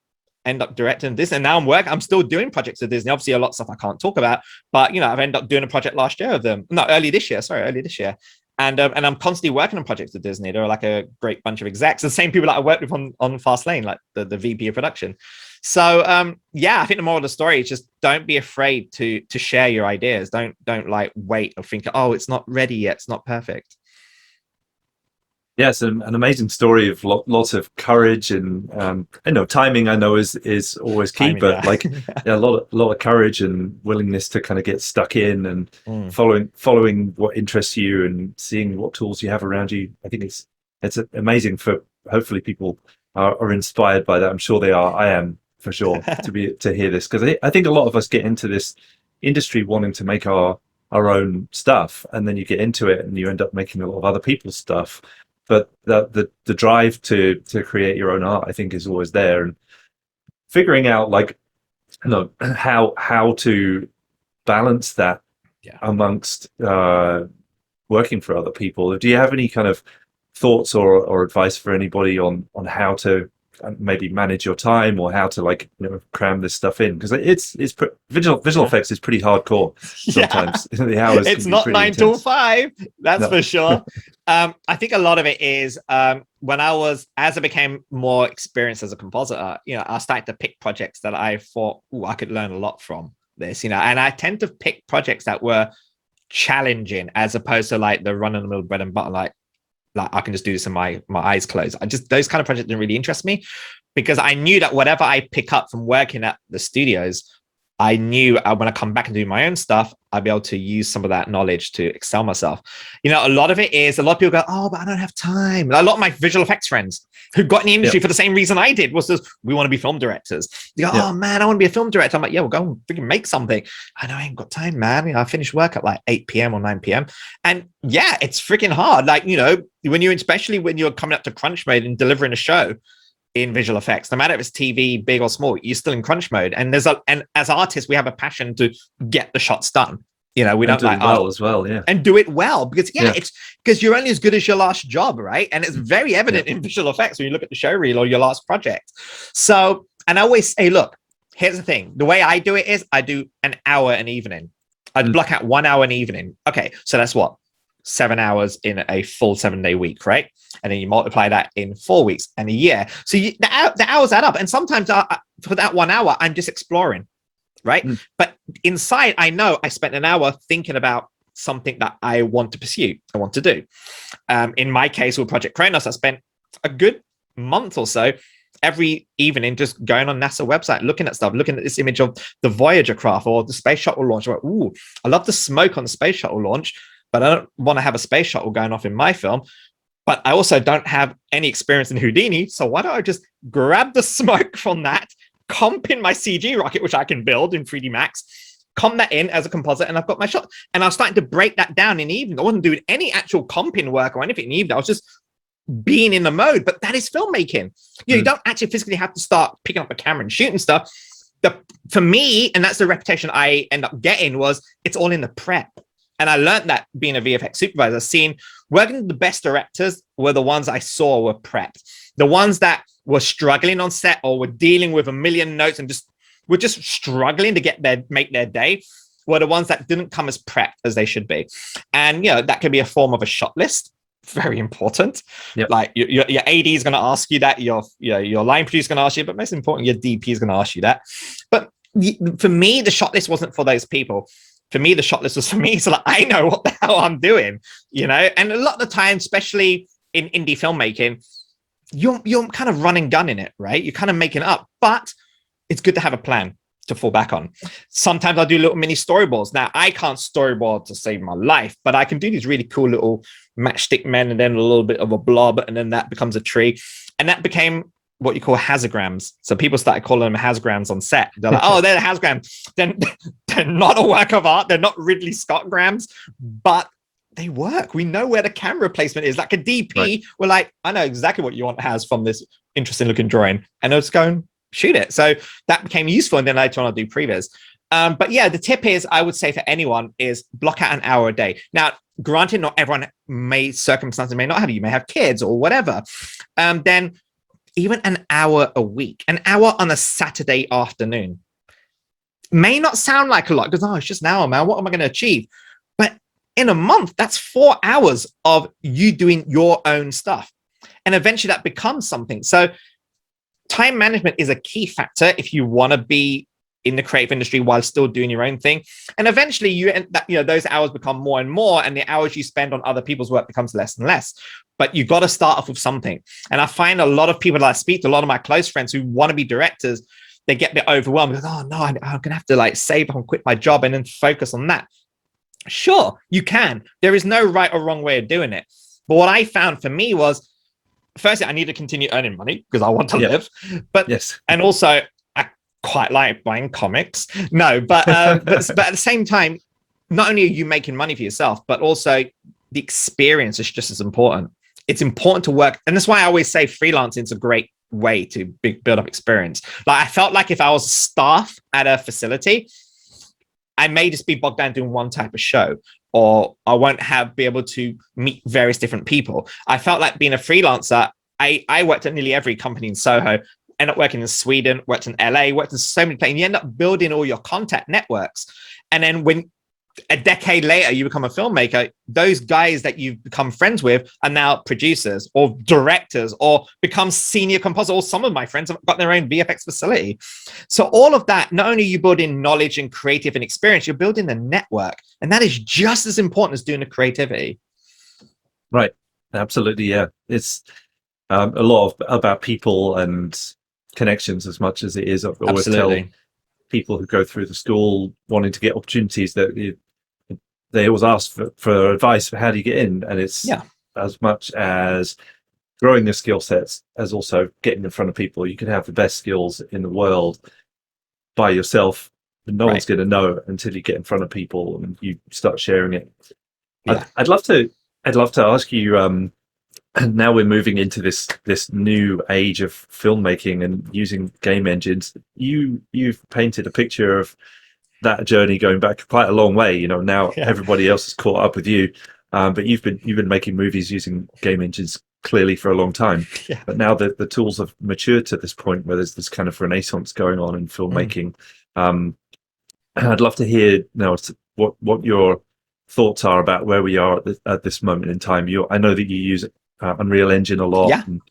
end up directing this. And now I'm still doing projects with Disney. Obviously a lot of stuff I can't talk about, but I've ended up doing a project last year with them. No, early this year. And I'm constantly working on projects with Disney. There are like a great bunch of execs, the same people that I worked with on Fast Layne, like the VP of production. So I think the moral of the story is just don't be afraid to share your ideas. Don't like wait or think, oh, it's not ready yet, it's not perfect. Yes, an amazing story of lots of courage and timing. I know is always key, timing, but like a lot of courage and willingness to kind of get stuck in and following what interests you and seeing what tools you have around you. I think it's amazing. For hopefully people are inspired by that. I'm sure they are. I am for sure to hear this, because I think a lot of us get into this industry wanting to make our own stuff, and then you get into it and you end up making a lot of other people's stuff. But the drive to create your own art, I think, is always there. And figuring out like look, how to balance that amongst working for other people. Do you have any kind of thoughts or advice for anybody on how to maybe manage your time, or how to, like, cram this stuff in? Because visual effects is pretty hardcore sometimes. The hours it's can be not pretty 9 till intense. 5, that's No. for sure. I think a lot of it is as I became more experienced as a compositor, I started to pick projects that I thought, I could learn a lot from this, and I tend to pick projects that were challenging, as opposed to like the run-of-the-mill bread and butter, like I can just do this in my eyes closed. Those kind of projects didn't really interest me, because I knew that whatever I pick up from working at the studios, I knew when I come back and do my own stuff, I'd be able to use some of that knowledge to excel myself. A lot of it is, a lot of people go, oh, but I don't have time. A lot of my visual effects friends who got in the industry for the same reason I did, was just, we want to be film directors. They go, oh man, I want to be a film director. I'm like, yeah, we'll go and freaking make something. I know I ain't got time, man. I finish work at like 8 p.m. or 9 p.m. And yeah, it's freaking hard. Like, especially when you're coming up to crunch mode and delivering a show in visual effects, no matter if it's TV, big or small, you're still in crunch mode. And and as artists, we have a passion to get the shots done. We don't like well as well, and do it well, because it's because you're only as good as your last job, right? And it's very evident in visual effects when you look at the show reel or your last project. So, and I always say, look, here's the thing: the way I do it is I do an hour an evening. I'd block out 1 hour an evening. Okay, so that's what, 7 hours in a full 7-day week, right? And then you multiply that in 4 weeks and a year. So the hours add up. And sometimes for that 1 hour, I'm just exploring, right? But inside, I know I spent an hour thinking about something that I want to pursue, I want to do. In my case, with Project Kronos, I spent a good month or so every evening just going on NASA website, looking at stuff, looking at this image of the Voyager craft or the space shuttle launch. I'm like, ooh, I love the smoke on the space shuttle launch, but I don't want to have a space shuttle going off in my film. But I also don't have any experience in Houdini. So why don't I just grab the smoke from that, comp in my CG rocket, which I can build in 3D Max, comp that in as a composite, and I've got my shot. And I was starting to break that down in the evening. I wasn't doing any actual comping work or anything in the evening. I was just being in the mode. But that is filmmaking. You don't actually physically have to start picking up a camera and shooting stuff. For me, and that's the reputation I end up getting, was it's all in the prep. And I learned that being a VFX supervisor, working with the best directors were the ones I saw were prepped. The ones that were struggling on set or were dealing with a million notes and were just struggling to make their day were the ones that didn't come as prepped as they should be. And, that can be a form of a shot list. Very important. Like your AD is going to ask you that, your line producer is going to ask you, but most important, your DP is going to ask you that. But for me, the shot list wasn't for those people. For me, the shot list was for me, so I know what the hell I'm doing, And a lot of the time, especially in indie filmmaking, you're kind of run and gun in it, right? You're kind of making it up, but it's good to have a plan to fall back on. Sometimes I'll do little mini storyboards. Now, I can't storyboard to save my life, but I can do these really cool little matchstick men and then a little bit of a blob, and then that becomes a tree. And that became what you call hazograms. So people started calling them hazgrams on set. They're like, oh, they're the hazgrams. They're not a work of art. They're not Ridley Scott grams, but they work. We know where the camera placement is. Like a DP, right. We're like, I know exactly what you want Haz from this interesting looking drawing. And I'll just go and shoot it. So that became useful. And then later on I'll do previs. But yeah, the tip is, I would say for anyone, is block out an hour a day. Now, granted, not everyone circumstances may not have, you may have kids or whatever. Then even an hour a week, an hour on a Saturday afternoon may not sound like a lot because, it's just an hour, man. What am I going to achieve? But in a month, that's 4 hours of you doing your own stuff. And eventually that becomes something. So time management is a key factor if you want to be in the creative industry while still doing your own thing. And eventually those hours become more and more, and the hours you spend on other people's work becomes less and less. But you got to start off with something. And I find a lot of people that I speak to, a lot of my close friends who want to be directors, they get a bit overwhelmed because, oh no, I'm going to have to save up and quit my job and then focus on that. Sure, you can. There is no right or wrong way of doing it. But what I found for me was, firstly, I need to continue earning money because I want to live. But yes, and also I quite like buying comics. No, but at the same time, not only are you making money for yourself, but also the experience is just as important. It's important to work. And that's why I always say freelancing is a great way to build up experience. Like I felt like if I was staff at a facility, I may just be bogged down doing one type of show, or I won't be able to meet various different people. I felt like being a freelancer, I worked at nearly every company in Soho, ended up working in Sweden, worked in LA, worked in so many places. You end up building all your contact networks. And then when a decade later you become a filmmaker, those guys that you've become friends with are now producers or directors or become senior compositors. Or some of my friends have got their own VFX facility. So all of that, not only are you building knowledge and creative and experience, you're building a network. And that is just as important as doing the creativity. Right. Absolutely. Yeah. It's a lot about people and connections as much as it is. I always tell people who go through the school wanting to get opportunities that they always ask for advice for how do you get in, and it's as much as growing the skill sets as also getting in front of people. You can have the best skills in the world by yourself, but no one's going to know until you get in front of people and you start sharing it. I'd love to ask you, now we're moving into this new age of filmmaking and using game engines. You've painted a picture of that journey going back quite a long way. Now everybody else has caught up with you, but you've been making movies using game engines clearly for a long time. But now the tools have matured to this point where there's this kind of renaissance going on in filmmaking. I'd love to hear now what your thoughts are about where we are at this moment in time. I know that you use Unreal Engine a lot. Definitely.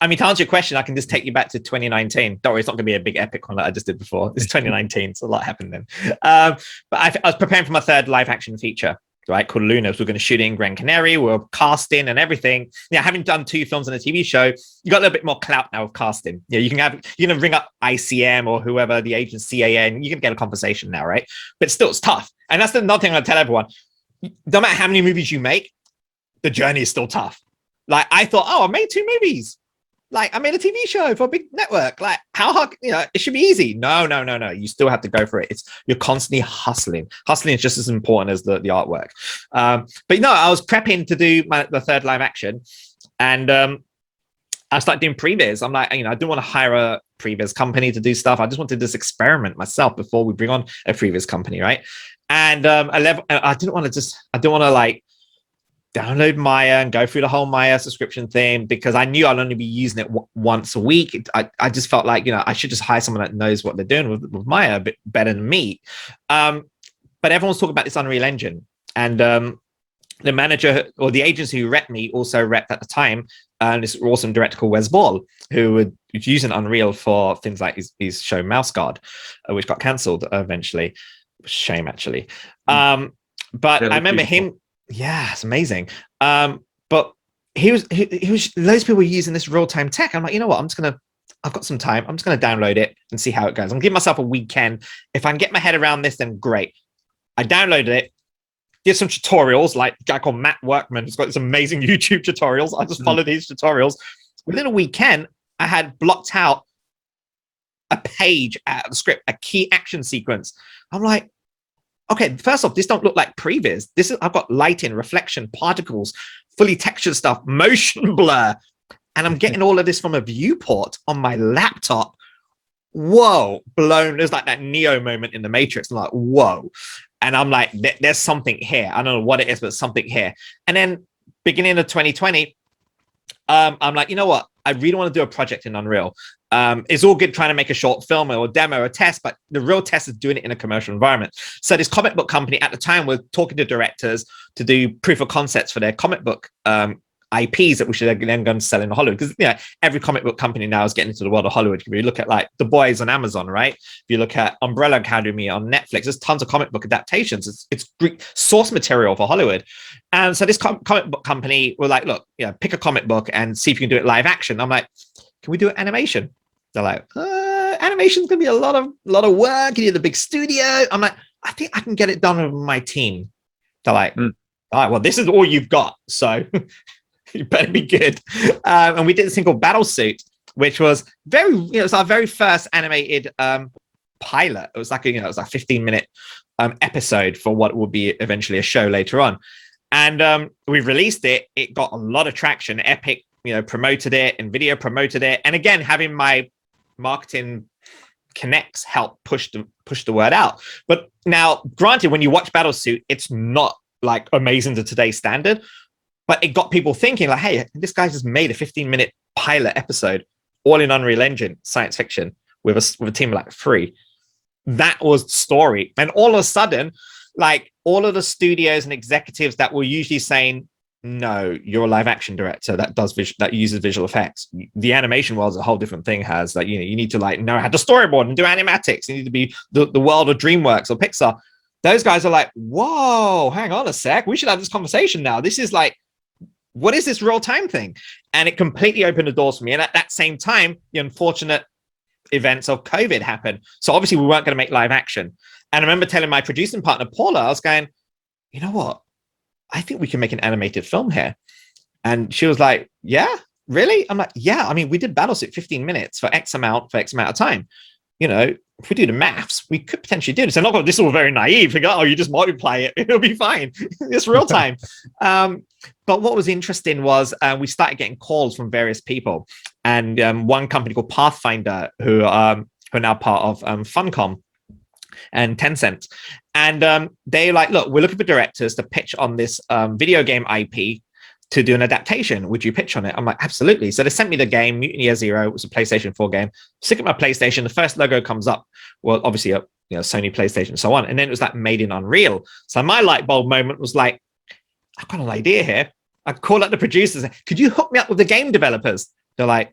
I mean, to answer your question, I can just take you back to 2019. Don't worry, it's not going to be a big epic one that I just did before. It's 2019, so a lot happened then. But I was preparing for my third live action feature, right, called Luna. So we're going to shoot it in Gran Canaria. We're casting and everything. Having done 2 films and a TV show, you got a little bit more clout now with casting. You can ring up ICM or whoever, the agent CAN. You can get a conversation now, right? But still, it's tough. And that's another thing I tell everyone. No matter how many movies you make, the journey is still tough. Like I thought, I made 2 movies. Like I made a TV show for a big network. Like how hard, it should be easy. No. You still have to go for it. You're constantly hustling. Hustling is just as important as the artwork. But I was prepping to do the third live action, and I started doing previs. I'm like, I didn't want to hire a previs company to do stuff. I just wanted to just experiment myself before we bring on a previs company, right? And I didn't want to like download Maya and go through the whole Maya subscription thing, because I knew I'd only be using it once a week. I just felt like, I should just hire someone that knows what they're doing with Maya a bit better than me. But everyone's talking about this Unreal Engine. And the manager or the agency who repped me also repped at the time this awesome director called Wes Ball, who was using Unreal for things like his show Mouse Guard, which got cancelled eventually. Shame, actually. But I remember him. Yeah, it's amazing. But he was loads of people were using this real-time tech. I'm like, you know what? I've got some time. I'm just gonna download it and see how it goes. I'm gonna give myself a weekend. If I can get my head around this, then great. I downloaded it, did some tutorials, like a guy called Matt Workman who's got this amazing YouTube tutorials. I just followed these tutorials. Within a weekend, I had blocked out a page out of the script, a key action sequence. I'm like, okay, first off, this don't look like previs. I've got lighting, reflection, particles, fully textured stuff, motion blur, and I'm getting all of this from a viewport on my laptop. Whoa, blown. There's like that Neo moment in the Matrix. I'm like, whoa. And I'm like, there's something here. I don't know what it is, but something here. And then beginning of 2020, I'm like, you know what? I really want to do a project in Unreal. It's all good trying to make a short film or a demo or a test, but the real test is doing it in a commercial environment. So this comic book company at the time was talking to directors to do proof of concepts for their comic book IPs that we should then go and sell in Hollywood. Because every comic book company now is getting into the world of Hollywood. If you look at like The Boys on Amazon, right? If you look at Umbrella Academy on Netflix, there's tons of comic book adaptations. It's Greek source material for Hollywood. And so this comic book company were like, look, pick a comic book and see if you can do it live action. I'm like, can we do it animation? They're like, animation's gonna be a lot of work. You need a big studio. I'm like, I think I can get it done with my team. They're like, all right, well, this is all you've got, so you better be good. And we did this thing called Battlesuit, which was it was our very first animated pilot. It was like it was a 15-minute episode for what would be eventually a show later on. And we released it. It got a lot of traction. Epic promoted it, and video promoted it. And again, having my marketing connects help push the word out. But now, granted, when you watch Battlesuit, it's not like amazing to today's standard, but it got people thinking like, hey, this guy just made a 15-minute pilot episode all in Unreal Engine, science fiction, with a team of like 3. That was the story. And all of a sudden, like all of the studios and executives that were usually saying, no, you're a live action director that uses visual effects. The animation world is a whole different thing. Has like, you need to like know how to storyboard and do animatics. You need to be the world of DreamWorks or Pixar. Those guys are like, whoa, hang on a sec. We should have this conversation now. This is like, what is this real time thing? And it completely opened the doors for me. And at that same time, the unfortunate events of COVID happened. So obviously we weren't going to make live action. And I remember telling my producing partner, Paula, I was going, you know what? I think we can make an animated film here. And she was like, yeah, really? I'm like, yeah. I mean, we did Battlesuit 15 minutes for X amount of time. If we do the maths, we could potentially do this. And not this is all very naive. Think, oh, you just multiply it, it'll be fine. It's real time. But what was interesting was we started getting calls from various people. And one company called Pathfinder, who are now part of Funcom and Tencent. And they like, look, we're looking for directors to pitch on this video game IP to do an adaptation. Would you pitch on it? I'm like, absolutely. So they sent me the game, Mutant Year Zero. It was a PlayStation 4 game. Stick at my PlayStation. The first logo comes up. Well, obviously, Sony PlayStation and so on. And then it was like made in Unreal. So my light bulb moment was like, I've got an idea here. I call up the producers. Could you hook me up with the game developers? They're like,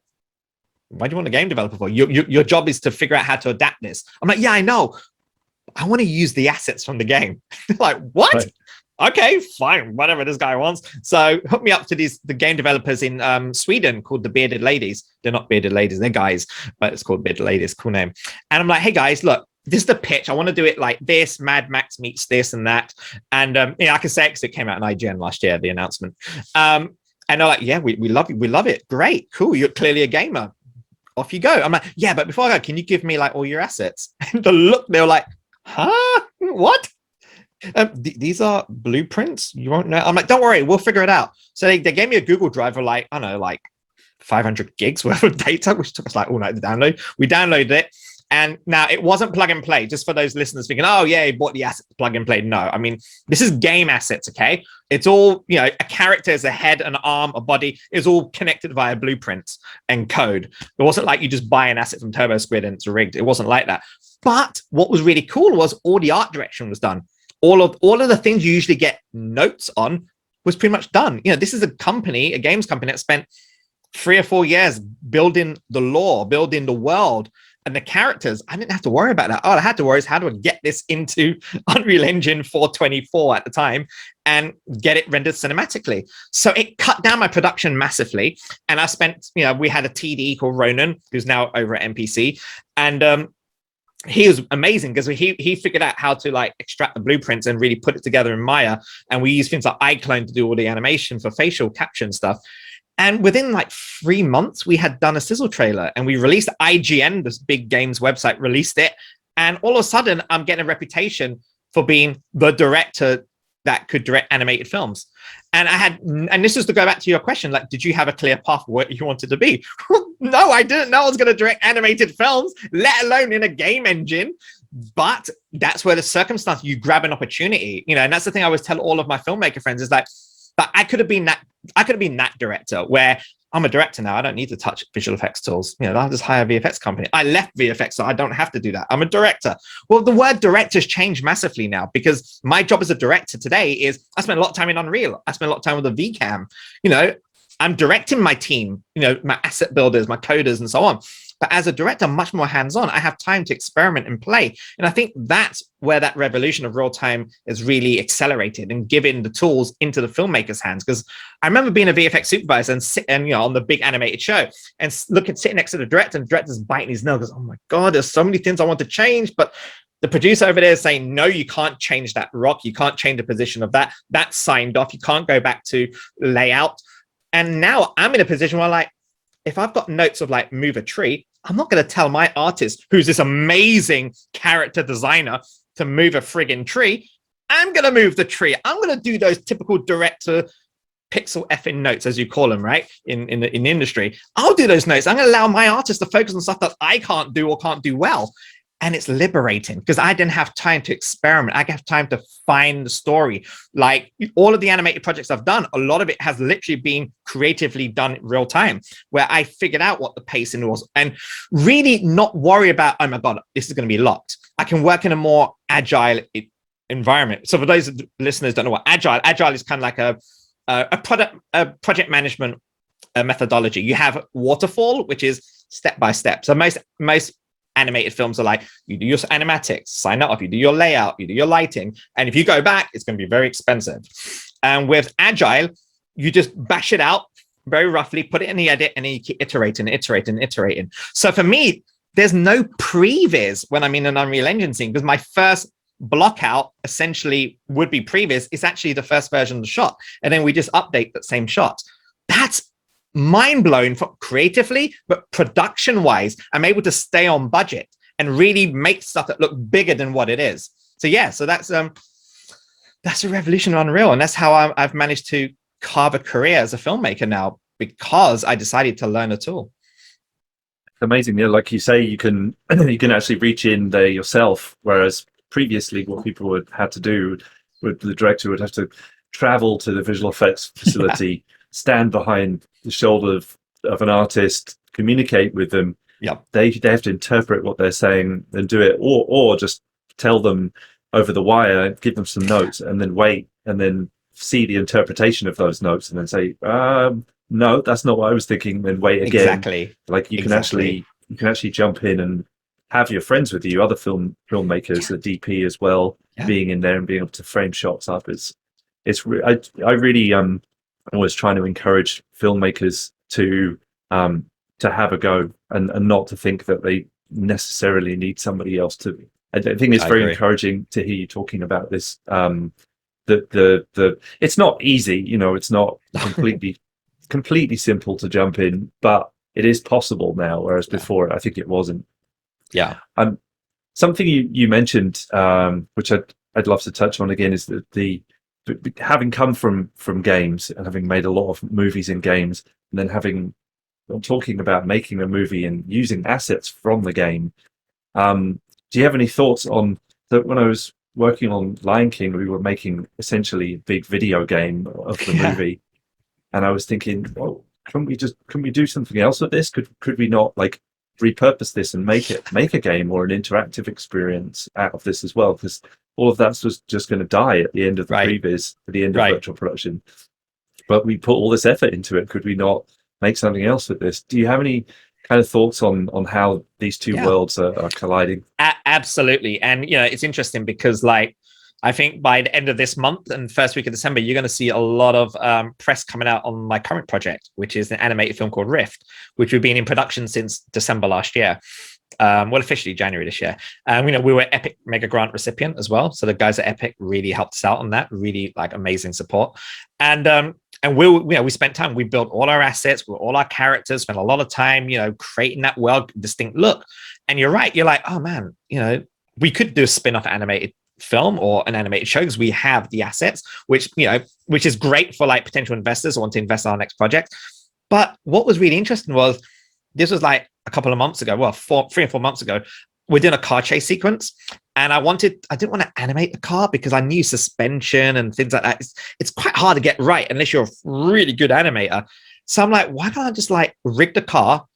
why do you want a game developer for? Your job is to figure out how to adapt this. I'm like, yeah, I know. I want to use the assets from the game. They're like, what? Right. Okay, fine, whatever this guy wants. So hook me up to the game developers in Sweden called the Bearded Ladies. They're not bearded ladies, they're guys, but it's called Bearded Ladies, cool name. And I'm like, hey guys, look, this is the pitch. I want to do it like this, Mad Max meets this and that. And I can say it because it came out in IGN last year, the announcement. And they're like, yeah, we love it. We love it. Great, cool. You're clearly a gamer. Off you go. I'm like, yeah, but before I go, can you give me like all your assets? And the look, they were like, huh? What? These are blueprints. You won't know. I'm like, don't worry, we'll figure it out. So they gave me a Google Drive for like, I don't know, like 500 gigs worth of data, which took us like all night to download. We downloaded it. And now it wasn't plug and play, just for those listeners thinking, oh yeah, he bought the assets plug and play. No, I mean, this is game assets, okay? It's all, a character is a head, an arm, a body, is all connected via blueprints and code. It wasn't like you just buy an asset from TurboSquid and it's rigged. It wasn't like that. But what was really cool was all the art direction was done. All of the things you usually get notes on was pretty much done. This is a company, a games company that spent 3 or 4 years building the lore, building the world and the characters. I didn't have to worry about that. All I had to worry is how do I get this into Unreal Engine 424 at the time and get it rendered cinematically. So it cut down my production massively. And I spent, we had a TD called Ronan, who's now over at NPC. And he was amazing because he figured out how to like extract the blueprints and really put it together in Maya. And we use things like iClone to do all the animation for facial capture and stuff. And within like 3 months, we had done a sizzle trailer and we released IGN, this big games website, released it. And all of a sudden, I'm getting a reputation for being the director that could direct animated films. And this is to go back to your question, like, did you have a clear path for what you wanted to be? No, I didn't know I was going to direct animated films, let alone in a game engine. But that's where the circumstance, you grab an opportunity, and that's the thing I always tell all of my filmmaker friends is like, but I could have been that director where I'm a director now. I don't need to touch visual effects tools. I'll just hire a VFX company. I left VFX, so I don't have to do that. I'm a director. Well, the word director's changed massively now because my job as a director today is I spend a lot of time in Unreal. I spend a lot of time with a VCam. I'm directing my team, my asset builders, my coders, and so on. But as a director, I'm much more hands-on. I have time to experiment and play. And I think that's where that revolution of real time is really accelerated and giving the tools into the filmmakers' hands. Because I remember being a VFX supervisor and on the big animated show and sitting next to the director, and the director's biting his nail, goes, oh my God, there's so many things I want to change. But the producer over there is saying, no, you can't change that rock. You can't change the position of that. That's signed off. You can't go back to layout. And now I'm in a position where like, if I've got notes of like move a tree, I'm not going to tell my artist, who's this amazing character designer, to move a friggin' tree. I'm going to move the tree. I'm going to do those typical director pixel effing notes, as you call them, right? In the industry, I'll do those notes. I'm going to allow my artist to focus on stuff that I can't do or can't do well. And it's liberating because I didn't have time to experiment. I have time to find the story. Like all of the animated projects I've done, a lot of it has literally been creatively done in real time, where I figured out what the pacing was and really not worry about, oh my God, this is going to be locked. I can work in a more agile environment. So for those listeners who don't know what agile is kind of like a project management methodology. You have waterfall, which is step by step. So most animated films are like, you do your animatics, sign up, you do your layout, you do your lighting, and if you go back, it's going to be very expensive. And with agile, you just bash it out very roughly, put it in the edit, and then you keep iterating. So for me, there's no previs when I'm in an Unreal Engine scene, because my first block out essentially would be previs. It's actually the first version of the shot, and then we just update that same shot. That's mind-blowing for creatively, but production-wise, I'm able to stay on budget and really make stuff that look bigger than what it is. So yeah, so that's a revolution of Unreal, and that's how I've managed to carve a career as a filmmaker now, because I decided to learn a tool. Amazing. Yeah, like you say, you can actually reach in there yourself, whereas previously what people would have to do the director would have to travel to the visual effects facility, stand behind the shoulder of an artist, communicate with them. Yeah, they have to interpret what they're saying and do it, or just tell them over the wire, give them some notes, and then wait, and then see the interpretation of those notes, and then say, no, that's not what I was thinking. Then wait again. Exactly. Like you can actually jump in and have your friends with you, other filmmakers, the DP as well, being in there and being able to frame shots up. I really always trying to encourage filmmakers to have a go and not to think that they necessarily need somebody else to. I think it's very encouraging to hear you talking about this. It's not easy, it's not completely simple to jump in, but it is possible now, whereas before I think it wasn't. Yeah. Something you mentioned, which I'd love to touch on again, is that having come from games and having made a lot of movies in games, and then talking about making a movie and using assets from the game. Do you have any thoughts on that? When I was working on Lion King, we were making essentially a big video game of the movie, and I was thinking, well, couldn't we do something else with this? Could we not repurpose this and make a game or an interactive experience out of this as well? Because all of that was just going to die at the end of the previs, at the end of virtual production. But we put all this effort into it. Could we not make something else with this? Do you have any kind of thoughts on how these two worlds are colliding? Absolutely. And it's interesting because I think by the end of this month and first week of December, you're going to see a lot of press coming out on my current project, which is an animated film called Rift, which we've been in production since December last year. Officially January this year. We were Epic Mega Grant recipient as well. So the guys at Epic really helped us out on that, really amazing support. And we spent time, we built all our assets, all our characters, spent a lot of time, creating that well distinct look. And you're right. You're like, oh man, we could do a spin-off animated film or an animated show because we have the assets, which is great for potential investors who want to invest in our next project. But what was really interesting was this was a couple of months ago, 3 or 4 months ago, we're doing a car chase sequence. And I didn't want to animate the car because I knew suspension and things like that. It's quite hard to get right unless you're a really good animator. So I'm like, why can't I just rig the car,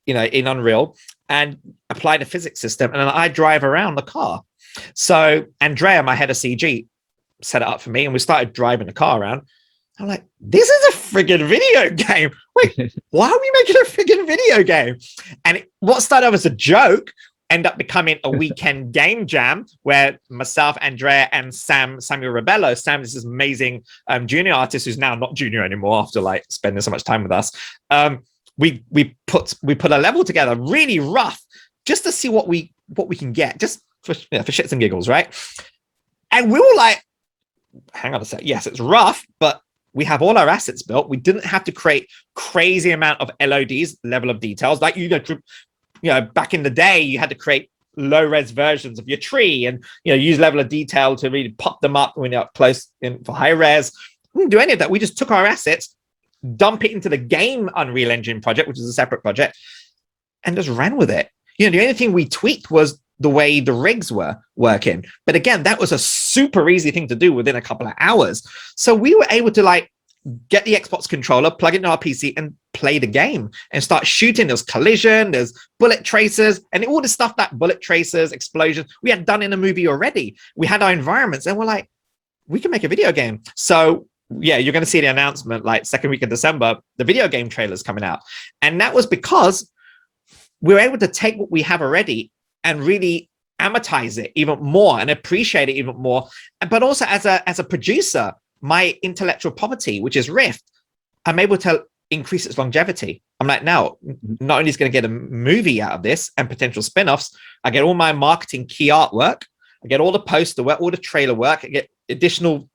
in Unreal and apply the physics system, and then I drive around the car. So Andrea, my head of CG, set it up for me, and we started driving the car around. I'm like, this is a friggin' video game. Wait, why are we making a friggin' video game? And what started off as a joke ended up becoming a weekend game jam where myself, Andrea, and Samuel Rebello, Sam is this amazing junior artist who's now not junior anymore after spending so much time with us. We put a level together really rough just to see what we can get, just for shits and giggles, right? And we were like, hang on a sec. Yes, it's rough, but we have all our assets built. We didn't have to create crazy amount of LODs, level of details. Back in the day, you had to create low res versions of your tree and use level of detail to really pop them up when you're up close for high res. We didn't do any of that. We just took our assets, dump it into the game Unreal Engine project, which is a separate project, and just ran with it. The only thing we tweaked was the way the rigs were working. But again, that was a super easy thing to do within a couple of hours. So we were able to get the Xbox controller, plug it into our PC, and play the game and start shooting. There's collision, there's bullet tracers, and all the stuff that bullet tracers, explosions, we had done in a movie already. We had our environments, and we're like, we can make a video game. So yeah, you're going to see the announcement second week of December, the video game trailer's coming out. And that was because we were able to take what we have already and really amortize it even more and appreciate it even more. But also as a producer, my intellectual property, which is Rift, I'm able to increase its longevity. I'm like, now, not only is going to get a movie out of this and potential spin-offs, I get all my marketing key artwork, I get all the poster work, all the trailer work, I get additional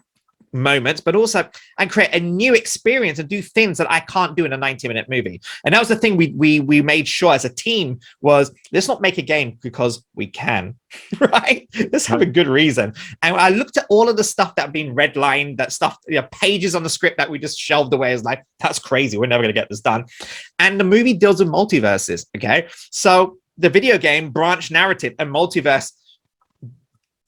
moments, but also I create a new experience and do things that I can't do in a 90-minute movie. And that was the thing we made sure as a team was, let's not make a game because we can, right? Let's have a good reason. And I looked at all of the stuff that had been redlined, that stuff, pages on the script that we just shelved away as that's crazy. We're never going to get this done. And the movie deals with multiverses. Okay. So the video game branch narrative and multiverse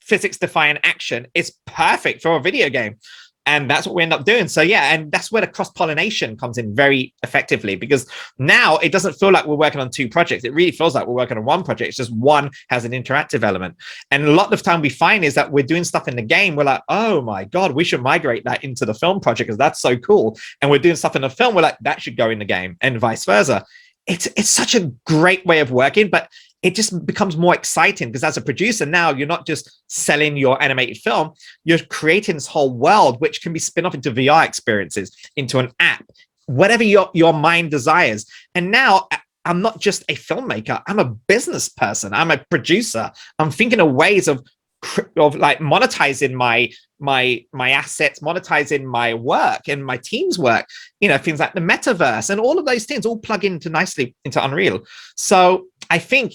physics-defying action is perfect for a video game. And that's what we end up doing. So yeah, and that's where the cross-pollination comes in very effectively, because now it doesn't feel like we're working on two projects. It really feels like we're working on one project. It's just one has an interactive element. And a lot of the time we find is that we're doing stuff in the game. We're like, oh my God, we should migrate that into the film project because that's so cool. And we're doing stuff in the film. We're like, that should go in the game, and vice versa. It's such a great way of working, but it just becomes more exciting because as a producer now, you're not just selling your animated film, you're creating this whole world, which can be spin off into VR experiences, into an app, whatever your mind desires. And now I'm not just a filmmaker, I'm a business person, I'm a producer. I'm thinking of ways of monetizing my assets, monetizing my work and my team's work, things like the metaverse and all of those things all plug into nicely into Unreal. So I think,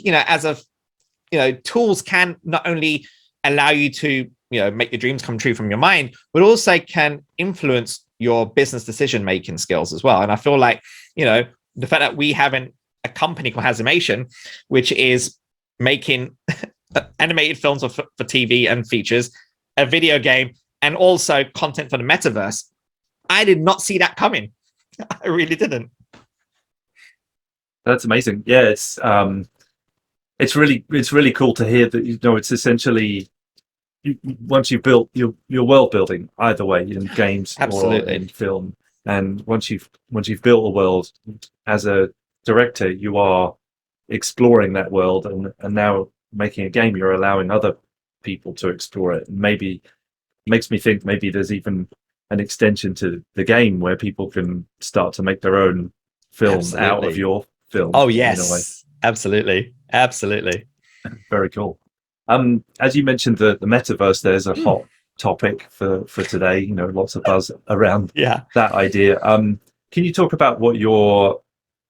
tools can not only allow you to, make your dreams come true from your mind, but also can influence your business decision-making skills as well. And I feel like, the fact that we have a company called Hazimation, which is making animated films for TV and features, a video game, and also content for the metaverse. I did not see that coming. I really didn't. That's amazing. Yeah, it's really cool to hear that. It's essentially once you've built your world building either way in games or in film, and once you've built a world as a director, you are exploring that world, and now making a game, you're allowing other people to explore it. And maybe makes me think maybe there's even an extension to the game where people can start to make their own films out of your film. Oh yes, absolutely. Very cool. As you mentioned, the metaverse, there's a hot topic for today. Lots of buzz around that idea. Can you talk about what your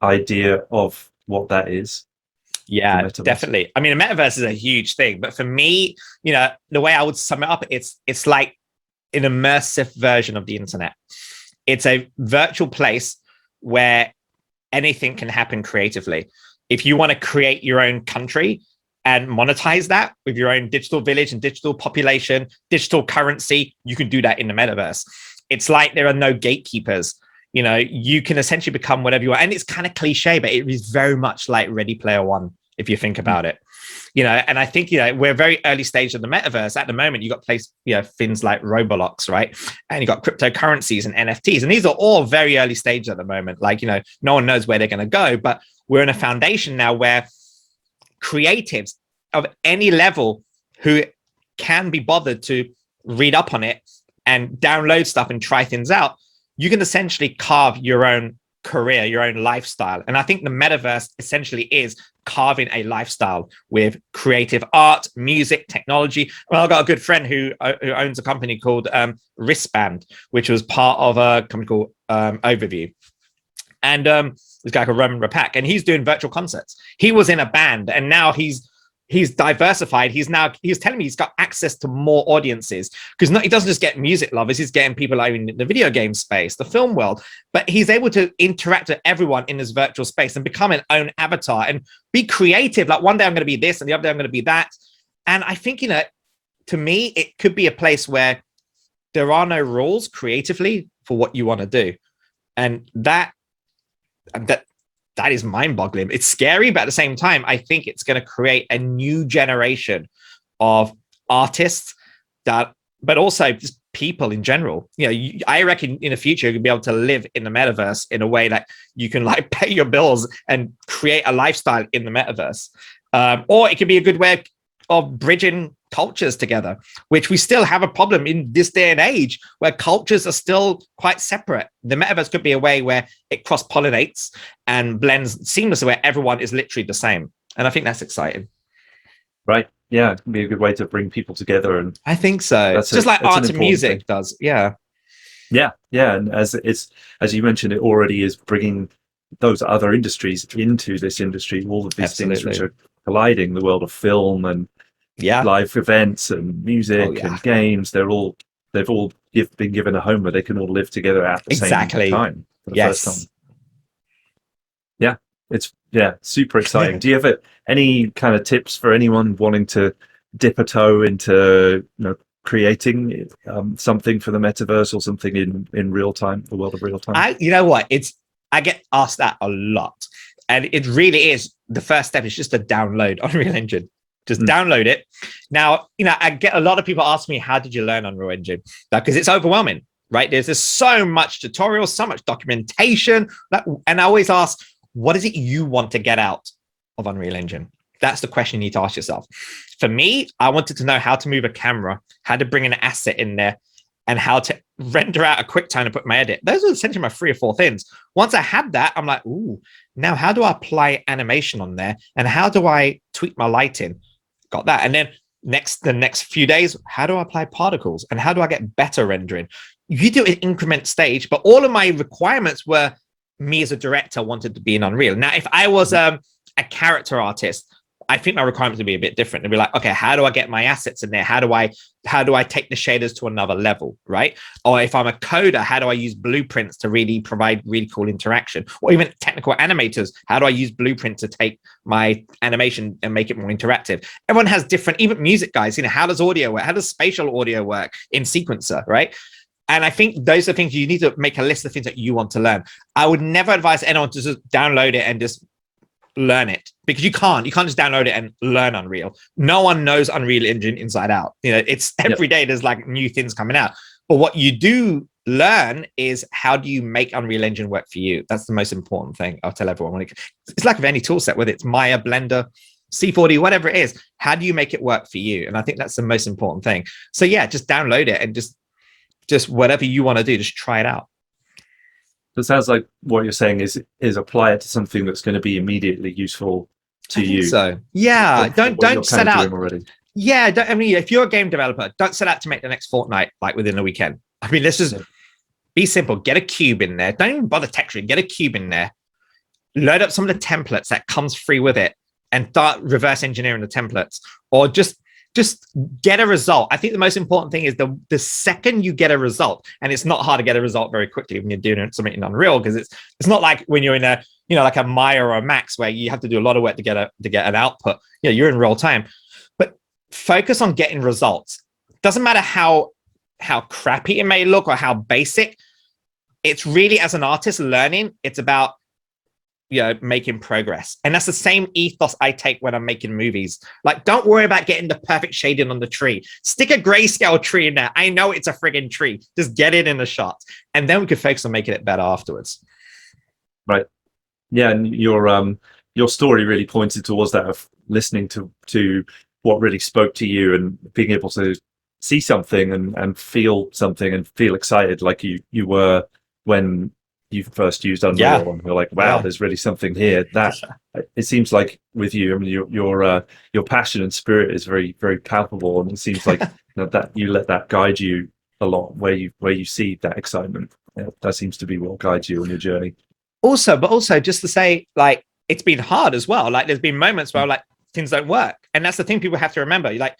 idea of what that is? Yeah, definitely. I mean, the metaverse is a huge thing, but for me, the way I would sum it up, it's like an immersive version of the internet. It's a virtual place where anything can happen creatively. If you want to create your own country and monetize that with your own digital village and digital population, digital currency, you can do that in the metaverse. It's like there are no gatekeepers. You can essentially become whatever you want. And it's kind of cliche, but it is very much like Ready Player One, if you think about it. And I think, we're very early stage of the metaverse. At the moment, you got things like Roblox, right? And you got cryptocurrencies and NFTs. And these are all very early stage at the moment. No one knows where they're going to go, but we're in a foundation now where creatives of any level who can be bothered to read up on it and download stuff and try things out, you can essentially carve your own career, your own lifestyle. And I think the metaverse essentially is carving a lifestyle with creative art, music, technology. Well, I've got a good friend who owns a company called Wristband, which was part of a company called Overview. And this guy called Roman Rapak, and he's doing virtual concerts. He was in a band, and now he's he's diversified. He's telling me he's got access to more audiences, because he doesn't just get music lovers, he's getting people like in the video game space, the film world, but he's able to interact with everyone in this virtual space and become an own avatar and be creative. Like one day I'm going to be this and the other day I'm going to be that. And I think, to me, it could be a place where there are no rules creatively for what you want to do. And that is mind-boggling. It's scary, but at the same time, I think it's going to create a new generation of artists but also just people in general. I reckon in the future you'll be able to live in the metaverse in a way that you can like pay your bills and create a lifestyle in the metaverse. Or it could be a good way of bridging cultures together, which we still have a problem in this day and age where cultures are still quite separate. The metaverse could be a way where it cross-pollinates and blends seamlessly, where everyone is literally the same. And I think that's exciting. Right. Yeah, it can be a good way to bring people together. And I think so. It's just like art and music does. Yeah. Yeah. Yeah. And as you mentioned, it already is bringing those other industries into this industry, all of these things which are colliding, the world of film and live events and music and games. They've all been given a home where they can all live together at the same time for the first time. Yeah, it's super exciting. Do you have any kind of tips for anyone wanting to dip a toe into creating something for the metaverse or something in real time, the world of real time? You know what? I get asked that a lot, and it really is. The first step is just to download Unreal Engine. Just download it. Now, I get a lot of people ask me, how did you learn Unreal Engine? Because it's overwhelming, right? There's just so much tutorials, so much documentation. And I always ask, what is it you want to get out of Unreal Engine? That's the question you need to ask yourself. For me, I wanted to know how to move a camera, how to bring an asset in there, and how to render out a QuickTime and put my edit. Those are essentially my 3 or 4 things. Once I had that, I'm like, ooh, now how do I apply animation on there? And how do I tweak my lighting? Got that. And then the next few days, how do I apply particles? And how do I get better rendering? You do it increment stage, but all of my requirements were me as a director wanted to be in Unreal. Now, if I was a character artist, I think my requirements would be a bit different. It'd be like, okay, how do I get my assets in there? How do I take the shaders to another level, right? Or if I'm a coder, how do I use blueprints to really provide really cool interaction? Or even technical animators, how do I use blueprint to take my animation and make it more interactive? Everyone has different, even music guys, how does audio work? How does spatial audio work in Sequencer, right? And I think those are things you need to make a list of things that you want to learn. I would never advise anyone to just download it and just learn it, because you can't just download it and learn Unreal. No one knows Unreal Engine inside out. It's every day there's like new things coming out. But what you do learn is, how do you make Unreal Engine work for you? That's the most important thing. I'll tell everyone. It's like with any tool set, whether it's Maya, Blender, C4D, whatever it is, how do you make it work for you? And I think that's the most important thing. So yeah, just download it and just whatever you want to do, just try it out. It sounds like what you're saying is apply it to something that's going to be immediately useful to you. So yeah, don't set out. Yeah, if you're a game developer, don't set out to make the next Fortnite like within a weekend. I mean, let's just be simple. Get a cube in there. Don't even bother texturing. Get a cube in there. Load up some of the templates that comes free with it, and start reverse engineering the templates, or just get a result. I think the most important thing is the second you get a result, and it's not hard to get a result very quickly when you're doing something in Unreal, because it's not like when you're in a like a Maya or a Max where you have to do a lot of work to get an output. You're in real time. But focus on getting results. Doesn't matter how crappy it may look or how basic. It's really, as an artist learning, it's about making progress. And that's the same ethos I take when I'm making movies. Like, don't worry about getting the perfect shading on the tree. Stick a grayscale tree in there. I know it's a friggin' tree. Just get it in the shot. And then we could focus on making it better afterwards. Right. Yeah. And your story really pointed towards that, of listening to what really spoke to you and being able to see something and feel something and feel excited like you were when you first used Unreal, and you're like, wow, there's really something here. That it seems like with you, I mean, your passion and spirit is very, very palpable, and it seems like that you let that guide you a lot, where you see that excitement. That seems to be what guides you on your journey. Also just to say, like, it's been hard as well. Like, there's been moments where I'm like, things don't work. And that's the thing people have to remember. You're like,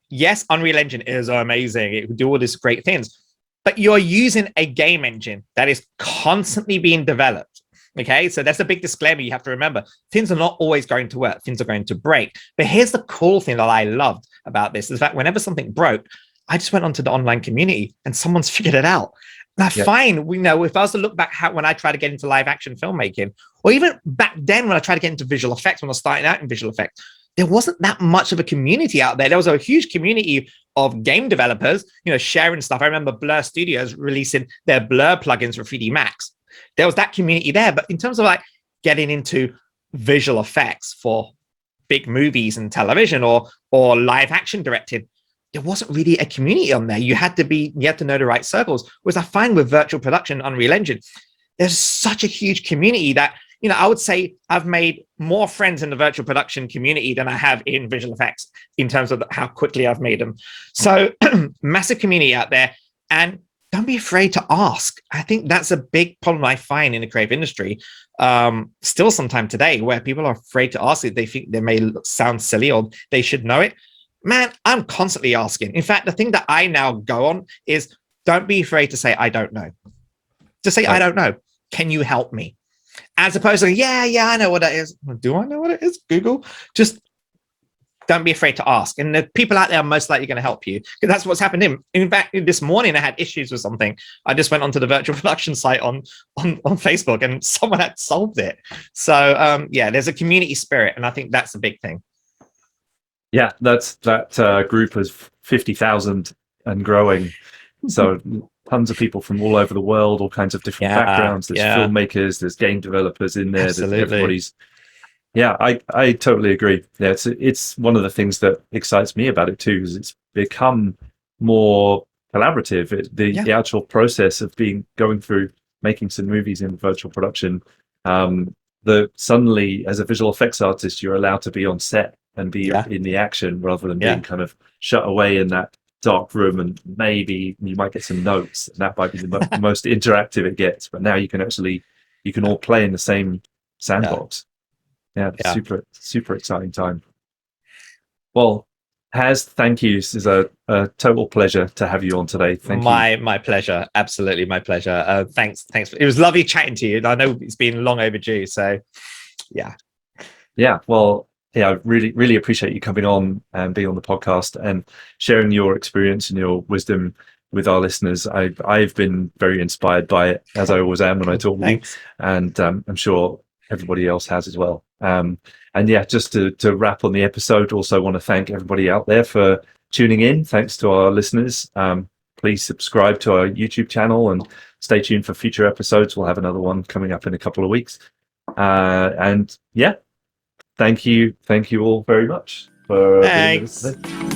yes, Unreal Engine is amazing. It will do all these great things, but you're using a game engine that is constantly being developed. Okay, so that's a big disclaimer you have to remember. Things are not always going to work. Things are going to break. But here's the cool thing that I loved about this is that whenever something broke, I just went onto the online community and someone's figured it out. Now, fine, we know if I was to look back when I tried to get into live action filmmaking, or even back then when I tried to get into visual effects, when I was starting out in visual effects, there wasn't that much of a community out there. There was a huge community of game developers, sharing stuff. I remember Blur Studios releasing their Blur plugins for 3D Max. There was that community there, but in terms of like getting into visual effects for big movies and television or live action directed, there wasn't really a community on there. You had to know the right circles. Whereas I find with virtual production, Unreal Engine, there's such a huge community that, I would say I've made more friends in the virtual production community than I have in visual effects in terms of how quickly I've made them. So massive community out there, and don't be afraid to ask. I think that's a big problem I find in the creative industry, still sometime today, where people are afraid to ask it. They think they may sound silly or they should know it. Man, I'm constantly asking. In fact, the thing that I now go on is don't be afraid to say, I don't know. Just say, I don't know. Can you help me? As opposed to, yeah, I know what that is. Do I know what it is? Google. Just don't be afraid to ask. And the people out there are most likely going to help you, because that's what's happened. In fact, this morning I had issues with something. I just went onto the virtual production site on Facebook and someone had solved it. So there's a community spirit. And I think that's a big thing. Yeah, that group is 50,000 and growing. So tons of people from all over the world, all kinds of different backgrounds. There's filmmakers, there's game developers in there. Absolutely. There's everybody's. Yeah, I totally agree. Yeah, it's one of the things that excites me about it too, is it's become more collaborative. The actual process of going through making some movies in virtual production, that suddenly as a visual effects artist, you're allowed to be on set and be in the action rather than being kind of shut away in that dark room, and maybe you might get some notes, and that might be the most interactive it gets. But now you can all play in the same sandbox. Super exciting time. Well, Haz, thank you. This is a total pleasure to have you on today. Thank you. My pleasure. Absolutely my pleasure. Thanks. It was lovely chatting to you. I know it's been long overdue. So well, I really appreciate you coming on and being on the podcast and sharing your experience and your wisdom with our listeners. I've been very inspired by it, as I always am when I talk with you, and I'm sure everybody else has as well. Just to wrap on the episode, also want to thank everybody out there for tuning in. Thanks to our listeners. Please subscribe to our YouTube channel and stay tuned for future episodes. We'll have another one coming up in a couple of weeks. Thank you all very much for being with us today.